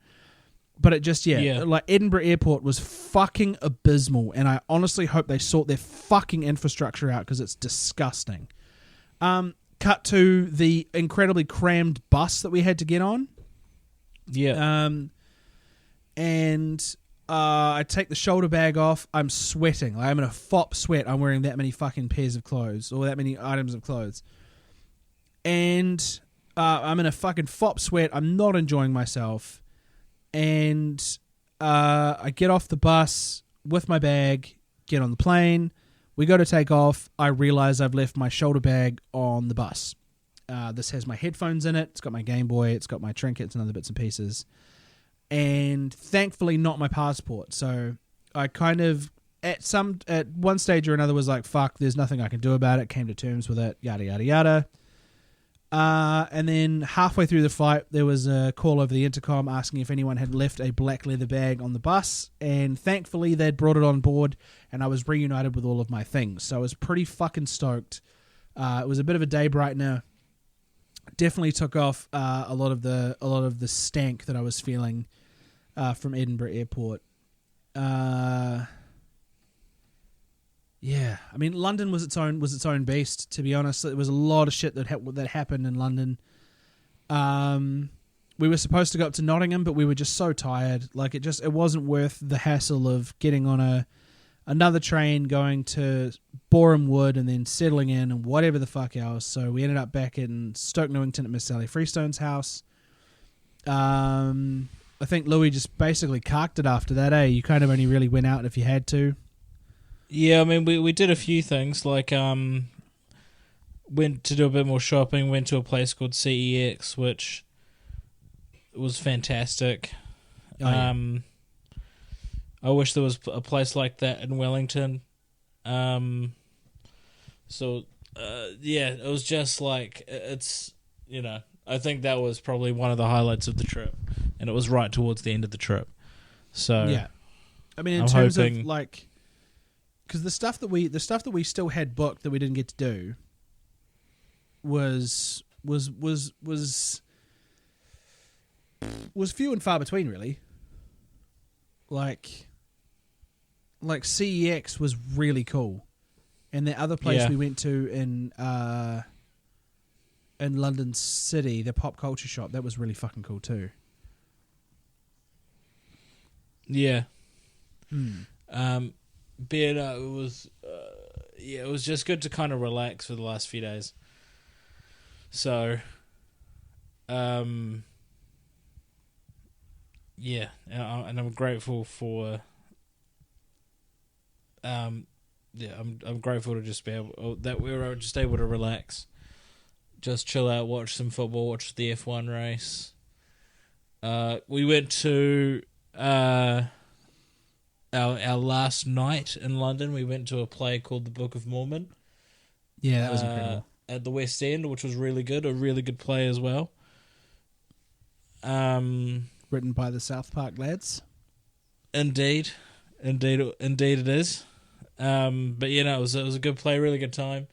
But it just, like, Edinburgh Airport was fucking abysmal, and I honestly hope they sort their fucking infrastructure out, because it's disgusting. Cut to the incredibly crammed bus that we had to get on. Yeah. And I take the shoulder bag off. I'm sweating. Like, I'm in a fop sweat. I'm wearing that many fucking pairs of clothes, or that many items of clothes. And I'm in a fucking fop sweat. I'm not enjoying myself. And I get off the bus with my bag, get on the plane. We go to take off. I realize I've left my shoulder bag on the bus. This has my headphones in it. It's got my Game Boy. It's got my trinkets and other bits and pieces. And thankfully not my passport. So I kind of, at one stage or another, was like, fuck, there's nothing I can do about it. Came to terms with it, yada, yada, yada. And then halfway through the flight, there was a call over the intercom asking if anyone had left a black leather bag on the bus, and thankfully they'd brought it on board, and I was reunited with all of my things. So I was pretty fucking stoked. It was a bit of a day brightener. Definitely took off a lot of the stank that I was feeling from Edinburgh Airport. Yeah, I mean, London was its own beast. To be honest, there was a lot of shit that happened in London. We were supposed to go up to Nottingham, but we were just so tired. Like, it wasn't worth the hassle of getting on another train, going to Boreham Wood, and then settling in and whatever the fuck else. So we ended up back in Stoke Newington at Miss Sally Freestone's house. I think Louis just basically carked it after that. You kind of only really went out if you had to. Yeah, I mean, we did a few things, like went to do a bit more shopping, went to a place called CEX, which was fantastic. Oh, yeah. I wish there was a place like that in Wellington. Yeah, it was just like, it's, I think that was probably one of the highlights of the trip, and it was right towards the end of the trip. So yeah, I mean, in I'm terms hoping, of like, because the stuff that we still had booked that we didn't get to do was few and far between, really. Like CEX was really cool, and the other place we went to in London City, the pop culture shop, that was really fucking cool too. Yeah. But it was, it was just good to kind of relax for the last few days. So, and I'm grateful for, I'm grateful to just be able, that we were just able to relax, just chill out, watch some football, watch the F1 race. We went to, our last night in London, we went to a play called The Book of Mormon. Yeah, that was incredible. At the West End, which was really good, a really good play as well. Written by the South Park lads. Indeed it is. But it was a good play, really good time.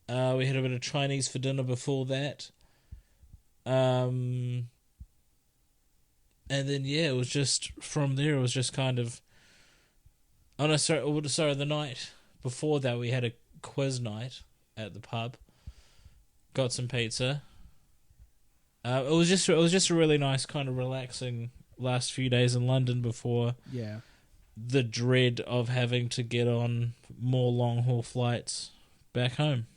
We had a bit of Chinese for dinner before that. And then it was just from there. It was just kind of. Oh no, sorry. The night before that, we had a quiz night at the pub. Got some pizza. It was just a really nice kind of relaxing last few days in London before the dread of having to get on more long haul flights back home.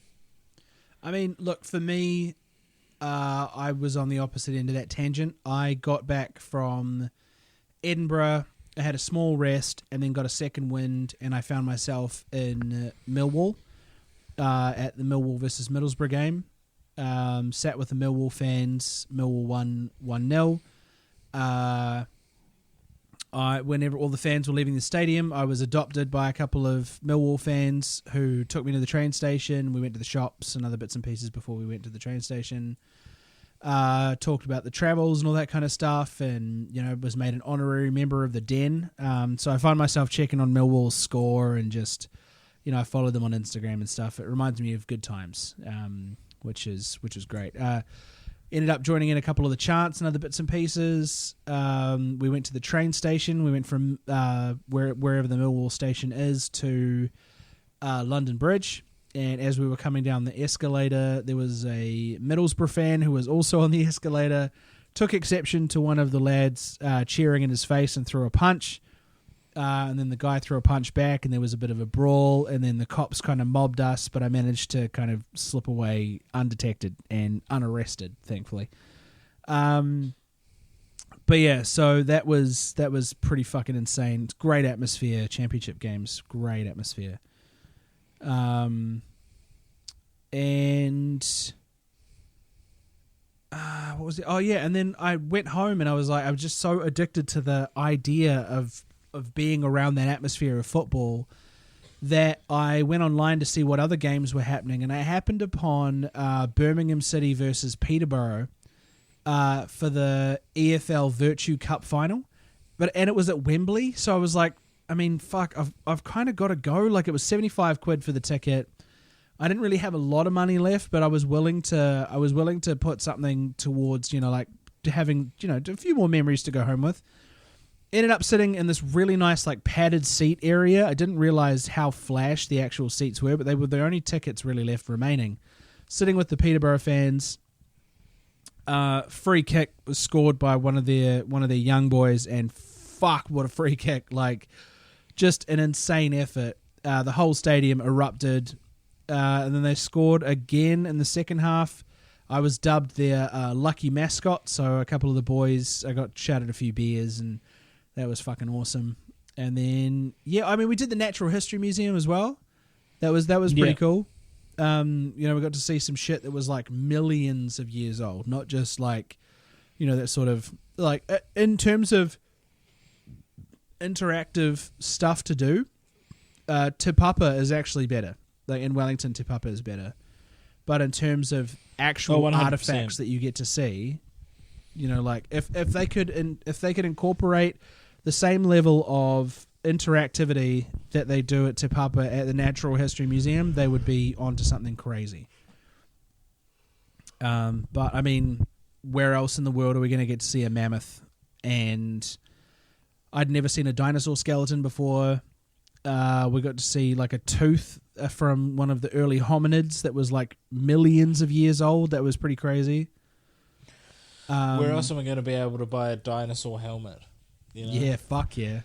I mean, look, for me, I was on the opposite end of that tangent. I got back from Edinburgh, I had a small rest, and then got a second wind, and I found myself in Millwall at the Millwall versus Middlesbrough game. Sat with the Millwall fans. Millwall won 1-0. Whenever all the fans were leaving the stadium, I was adopted by a couple of Millwall fans who took me to the train station. We went to the shops and other bits and pieces before we went to the train station. Talked about the travels and all that kind of stuff, and was made an honorary member of the Den. So I find myself checking on Millwall's score and just I follow them on Instagram and stuff. It reminds me of good times, which is great. Ended up joining in a couple of the chants and other bits and pieces. We went to the train station. We went from wherever the Millwall station is to London Bridge. And as we were coming down the escalator, there was a Middlesbrough fan who was also on the escalator, took exception to one of the lads cheering in his face and threw a punch. And then the guy threw a punch back, and there was a bit of a brawl, and then the cops kind of mobbed us, but I managed to kind of slip away undetected and unarrested, thankfully. But yeah, so that was pretty fucking insane. It's great atmosphere, championship games, great atmosphere. And what was it? Oh yeah, and then I went home and I was just so addicted to the idea of being around that atmosphere of football that I went online to see what other games were happening, and I happened upon Birmingham City versus Peterborough for the EFL Virtue Cup final, and it was at Wembley, so I was like, I mean, fuck, I've kind of got to go. Like, it was 75 quid for the ticket. I didn't really have a lot of money left, but I was willing to put something towards, like having, a few more memories to go home with. Ended up sitting in this really nice, like, padded seat area. I didn't realize how flash the actual seats were, but they were the only tickets really left remaining. Sitting with the Peterborough fans. Free kick was scored by one of their young boys, and fuck, what a free kick. Like, just an insane effort. The whole stadium erupted, and then they scored again in the second half. I was dubbed their lucky mascot, so a couple of the boys, I got shouted a few beers, and that was fucking awesome. And then, we did the Natural History Museum as well. That was pretty cool. We got to see some shit that was like millions of years old, not just like, that sort of like in terms of interactive stuff to do. Te Papa is actually better. Like in Wellington, Te Papa is better. But in terms of actual artifacts that you get to see, like if they could incorporate the same level of interactivity that they do at Te Papa at the Natural History Museum, they would be onto something crazy. But I mean, where else in the world are we going to get to see a mammoth? And I'd never seen a dinosaur skeleton before. We got to see like a tooth from one of the early hominids that was like millions of years old. That was pretty crazy. Where else am I going to be able to buy a dinosaur helmet? Yeah, fuck yeah.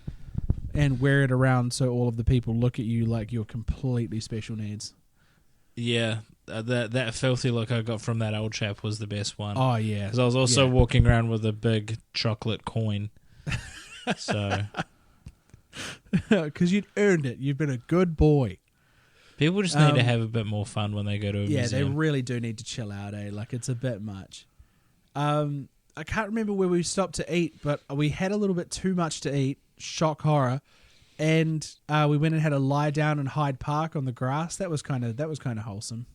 And wear it around so all of the people look at you like you're completely special needs. Yeah, that filthy look I got from that old chap was the best one. Oh, yeah. Because I was also walking around with a big chocolate coin. So... Because you'd earned it. You've been a good boy. People just need to have a bit more fun when they go to a museum. Yeah, they really do need to chill out, eh? Like, it's a bit much. I can't remember where we stopped to eat, but we had a little bit too much to eat. Shock horror. And we went and had a lie down in Hyde Park on the grass. That was kind of wholesome.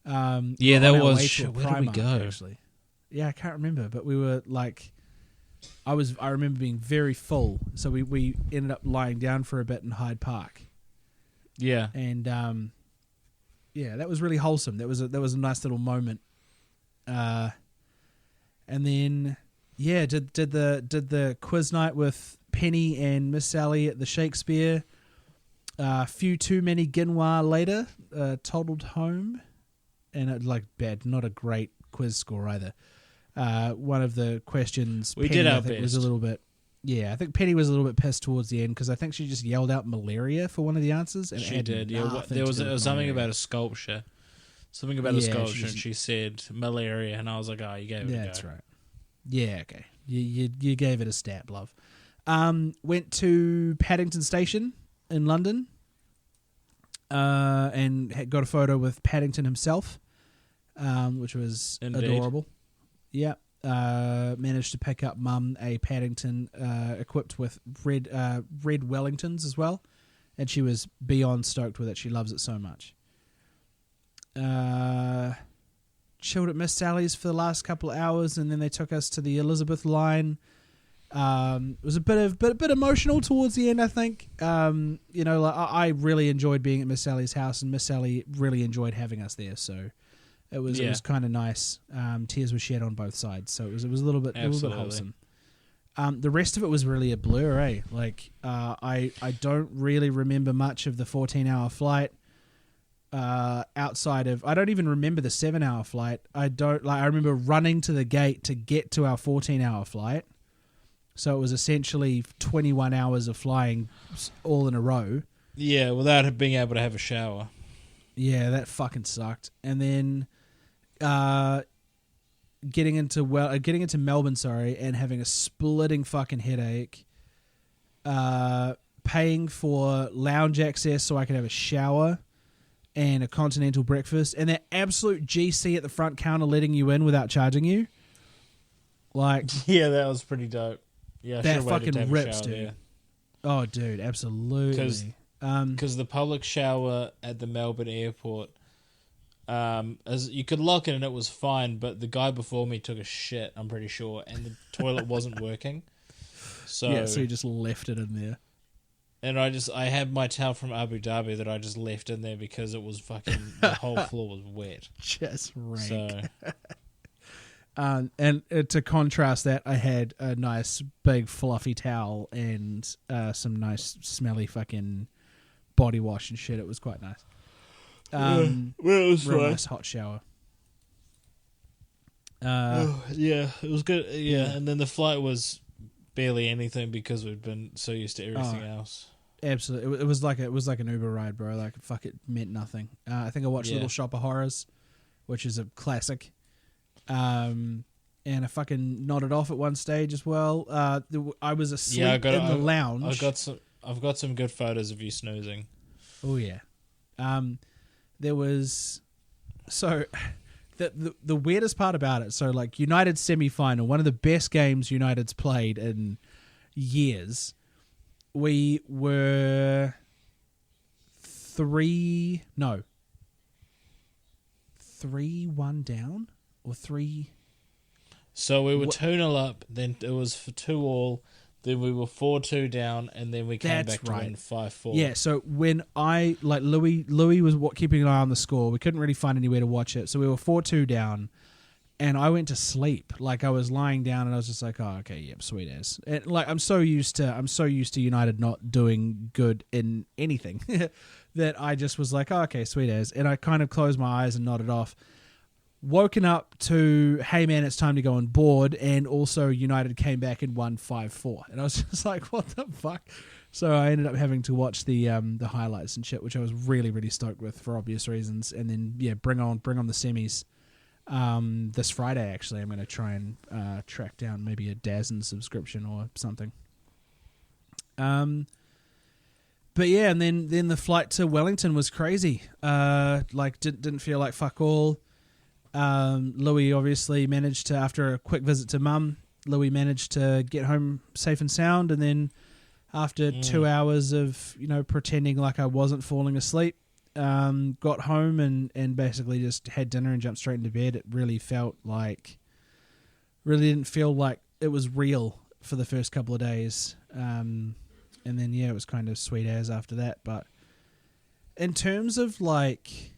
Yeah, that was... Where did we go? Actually. Yeah, I can't remember, but we were like... I remember being very full, so we ended up lying down for a bit in Hyde Park. Yeah. And yeah, that was really wholesome. That was a nice little moment. And then did the quiz night with Penny and Miss Sally at the Shakespeare. A few too many Ginwa later, toddled home, and not a great quiz score either. One of the questions We Penny, did our I think, best. was a little bit. Yeah, I think Penny was a little bit pissed towards the end because I think she just yelled out malaria for one of the answers. And She did. Yeah, there was something about a sculpture. Something about a sculpture, and she said malaria, and I was like, "Oh, you gave it a go." That's right. Yeah, okay. You gave it a stab, love. Went to Paddington Station in London, and got a photo with Paddington himself, which was Indeed. adorable. Yeah. Managed to pick up Mum a Paddington equipped with red Wellingtons as well, and she was beyond stoked with it. She loves it so much. Chilled at Miss Sally's for the last couple of hours, and then they took us to the Elizabeth line. It was a bit emotional towards the end, I think. I really enjoyed being at Miss Sally's house, and Miss Sally really enjoyed having us there. So it was kind of nice. Tears were shed on both sides, so it was a little bit wholesome. The rest of it was really a blur, eh? I don't really remember much of the 14-hour flight. Outside of, I don't even remember the 7-hour flight. I remember running to the gate to get to our 14-hour flight. So it was essentially 21 hours of flying all in a row. Yeah, without being able to have a shower. Yeah, that fucking sucked. And then getting into Melbourne, and having a splitting fucking headache. Paying for lounge access so I could have a shower and a continental breakfast, and that absolute GC at the front counter letting you in without charging you. Yeah, that was pretty dope. Yeah, that fucking rips, dude. There. Oh, dude, absolutely. Because the public shower at the Melbourne airport, as you could lock it and it was fine, but the guy before me took a shit, I'm pretty sure, and the toilet wasn't working. So you just left it in there. And I had my towel from Abu Dhabi that I just left in there because it was fucking, the whole floor was wet. Just rank. So. And to contrast that, I had a nice big fluffy towel and some nice smelly fucking body wash and shit. It was quite nice. It was real fine. nice hot shower. Yeah, it was good. Yeah, and then the flight was barely anything because we'd been so used to everything else. Absolutely, it was like an Uber ride, bro. Like, fuck, it meant nothing. I think I watched Little Shop of Horrors, which is a classic. And I fucking nodded off at one stage as well. I was asleep in the lounge. I've got some good photos of you snoozing. Oh yeah. There was the weirdest part about it. So like United semi-final, one of the best games United's played in years. We were 3-1 down or 3. So we were 2-0 up, then it was for 2-2, then we were 4-2 down, and then we came back to win 5-4. Yeah, so when Louis was keeping an eye on the score, we couldn't really find anywhere to watch it, so we were 4-2 down, and I went to sleep. Like, I was lying down, and I was just like, oh, okay, yep, sweet as. And like, I'm so used to United not doing good in anything that I just was like, oh, okay, sweet as. And I kind of closed my eyes and nodded off. Woken up to, hey man, it's time to go on board, and also United came back and won 5-4, and I was just like, what the fuck? So I ended up having to watch the highlights and shit, which I was really, really stoked with for obvious reasons. And then bring on the semis this Friday. Actually, I'm going to try and track down maybe a DAZN subscription or something. But yeah, and then the flight to Wellington was crazy. Didn't feel like fuck all. Louis obviously managed to, after a quick visit to Mum, Louis managed to get home safe and sound, and then after 2 hours of pretending like I wasn't falling asleep, got home and basically just had dinner and jumped straight into bed. It really didn't feel like it was real for the first couple of days, and then it was kind of sweet as after that. But in terms of like,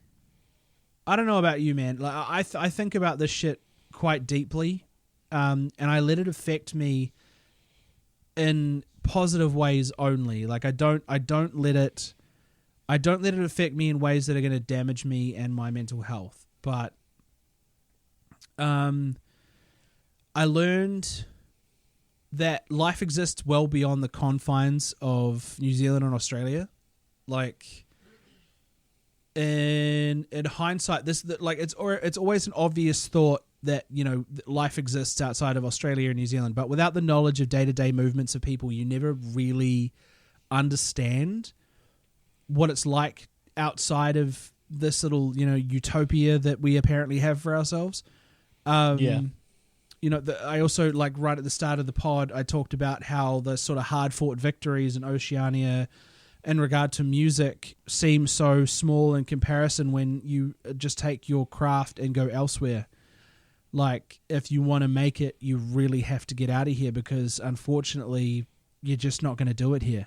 I don't know about you, man. Like I think about this shit quite deeply, and I let it affect me in positive ways only. Like I don't let it affect me in ways that are going to damage me and my mental health. But I learned that life exists well beyond the confines of New Zealand and Australia. Like in hindsight, it's always an obvious thought that, you know, life exists outside of Australia and New Zealand, but without the knowledge of day-to-day movements of people, you never really understand what it's like outside of this little, you know, utopia that we apparently have for ourselves. You know, I also, like, right at the start of the pod, I talked about how the sort of hard-fought victories in Oceania in regard to music seem so small in comparison when you just take your craft and go elsewhere. Like, if you want to make it, you really have to get out of here because, unfortunately, you're just not going to do it here.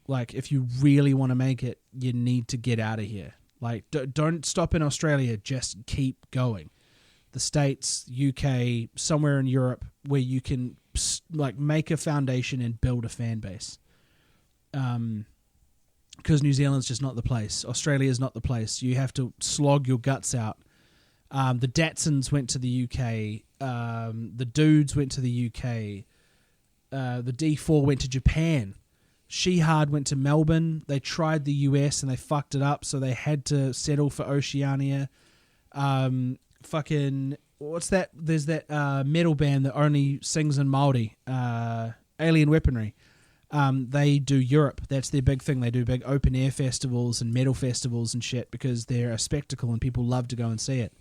Like, if you really want to make it, you need to get out of here. Like, don't stop in Australia, just keep going. The States, UK, somewhere in Europe where you can, like, make a foundation and build a fan base. Because New Zealand's just not the place. Australia's not the place. You have to slog your guts out. The Datsuns went to the UK. The Dudes went to the UK. The D4 went to Japan. She-Hard went to Melbourne. They tried the US and they fucked it up, so they had to settle for Oceania. Fucking, what's that? There's that metal band that only sings in Māori. Alien Weaponry. They do Europe. That's their big thing. They do big open air festivals and metal festivals and shit because they're a spectacle and people love to go and see it.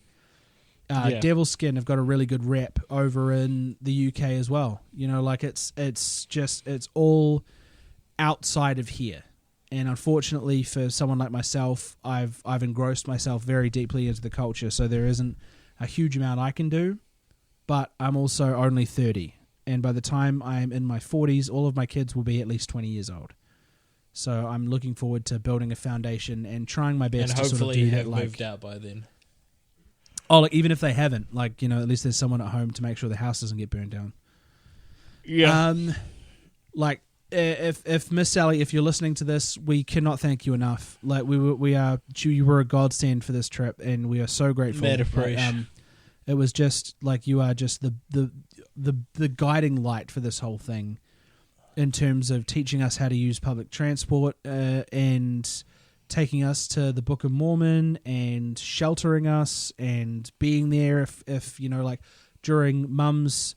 Devil's Skin have got a really good rep over in the UK as well. You know, like it's all outside of here. And unfortunately for someone like myself, I've engrossed myself very deeply into the culture, so there isn't a huge amount I can do, but I'm also only 30. And by the time I'm in my 40s, all of my kids will be at least 20 years old. So I'm looking forward to building a foundation and trying my best to sort of do that. And hopefully have moved out by then. Oh, like, even if they haven't, like, you know, at least there's someone at home to make sure the house doesn't get burned down. Yeah. Like, if Miss Sally, if you're listening to this, we cannot thank you enough. Like, you were a godsend for this trip, and we are so grateful. Mad appreciation. It was just like you are just the guiding light for this whole thing, in terms of teaching us how to use public transport and taking us to the Book of Mormon and sheltering us and being there if you know, like, during Mum's,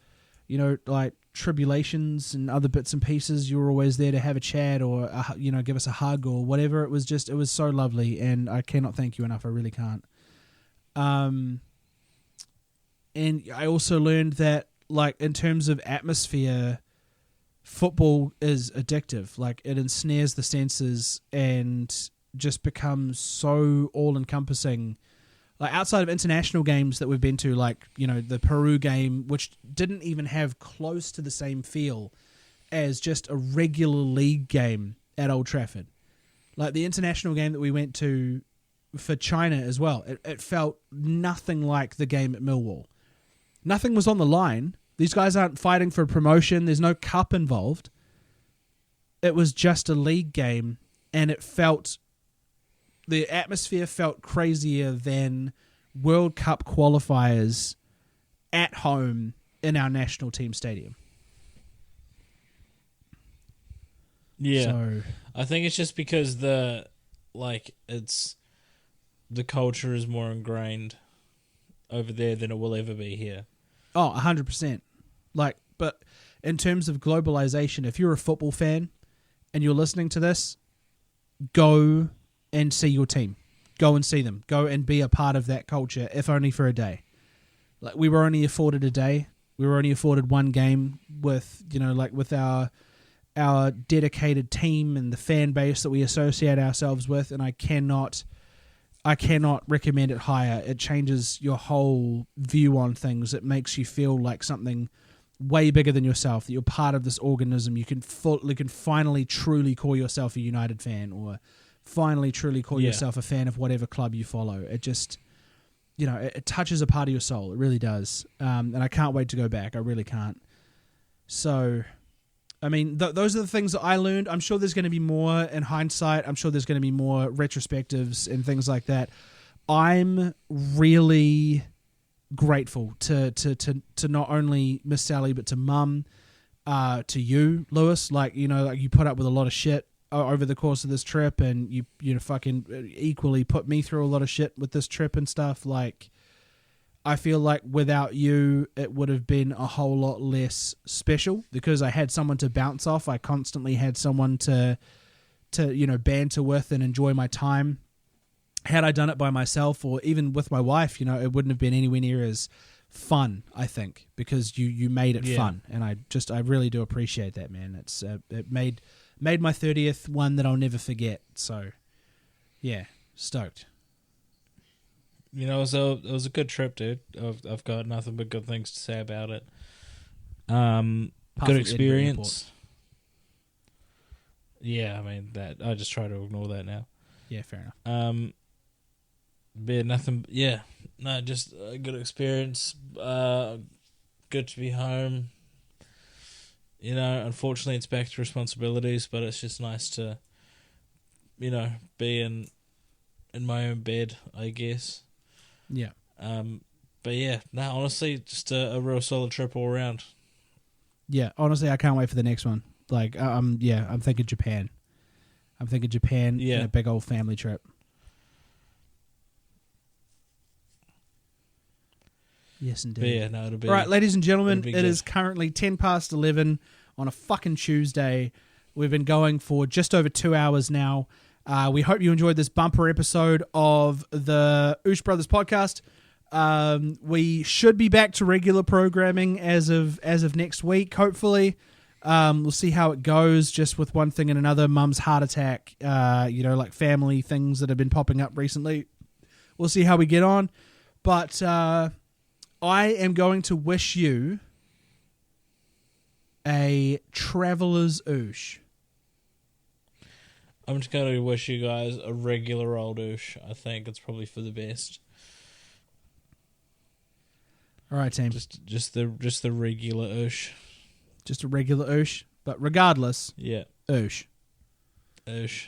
you know, like, tribulations and other bits and pieces, you were always there to have a chat or you know, give us a hug or whatever. It was so lovely, and I cannot thank you enough. I really can't. And I also learned that, like, in terms of atmosphere, football is addictive. Like, it ensnares the senses and just becomes so all-encompassing. Like, outside of international games that we've been to, like, you know, the Peru game, which didn't even have close to the same feel as just a regular league game at Old Trafford. Like, the international game that we went to for China as well, it felt nothing like the game at Millwall. Nothing was on the line. These guys aren't fighting for promotion. There's no cup involved. It was just a league game, and the atmosphere felt crazier than World Cup qualifiers at home in our national team stadium. Yeah. So, I think it's just because the culture is more ingrained over there than it will ever be here. Oh, 100%. Like, but in terms of globalization, if you're a football fan and you're listening to this, go and see your team. Go and see them. Go and be a part of that culture, if only for a day. Like, we were only afforded a day. We were only afforded one game with, you know, like, with our dedicated team and the fan base that we associate ourselves with, and I cannot recommend it higher. It changes your whole view on things. It makes you feel like something way bigger than yourself, that you're part of this organism. You can finally truly call yourself a United fan, or finally truly call Yeah. yourself a fan of whatever club you follow. It just, it touches a part of your soul. It really does. And I can't wait to go back. I really can't. So, I mean, those are the things that I learned. I'm sure there's going to be more in hindsight. I'm sure there's going to be more retrospectives and things like that. I'm really grateful to not only Miss Sally, but to Mum, to you, Lewis. Like, like you put up with a lot of shit over the course of this trip, and you fucking equally put me through a lot of shit with this trip and stuff. Like, I feel like without you, it would have been a whole lot less special because I had someone to bounce off. I constantly had someone to banter with and enjoy my time. Had I done it by myself or even with my wife, it wouldn't have been anywhere near as fun, I think, because you made it fun. And I really do appreciate that, man. It made my 30th one that I'll never forget. So, yeah, stoked. So it was a good trip, dude. I've got nothing but good things to say about it. Good experience. Yeah, I mean that. I just try to ignore that now. Yeah, fair enough. But nothing. Yeah, no, just a good experience. Good to be home. Unfortunately, it's back to responsibilities, but it's just nice to, be in my own bed, I guess. Yeah. But yeah, honestly, just a real solid trip all around. Yeah, honestly, I can't wait for the next one. Like, I'm thinking Japan. I'm thinking Japan and a big old family trip. Yes, indeed. But yeah, no, it'll be... All right, ladies and gentlemen, it is currently 10 past 11 on a fucking Tuesday. We've been going for just over 2 hours now. We hope you enjoyed this bumper episode of the Oosh Brothers podcast. We should be back to regular programming as of next week, hopefully. We'll see how it goes, just with one thing and another. Mum's heart attack, like family things that have been popping up recently. We'll see how we get on. But I am going to wish you a traveler's oosh. I'm just going to wish you guys a regular old oosh. I think it's probably for the best. All right, team. Just the regular oosh. Just a regular oosh, but regardless, yeah, oosh. Oosh.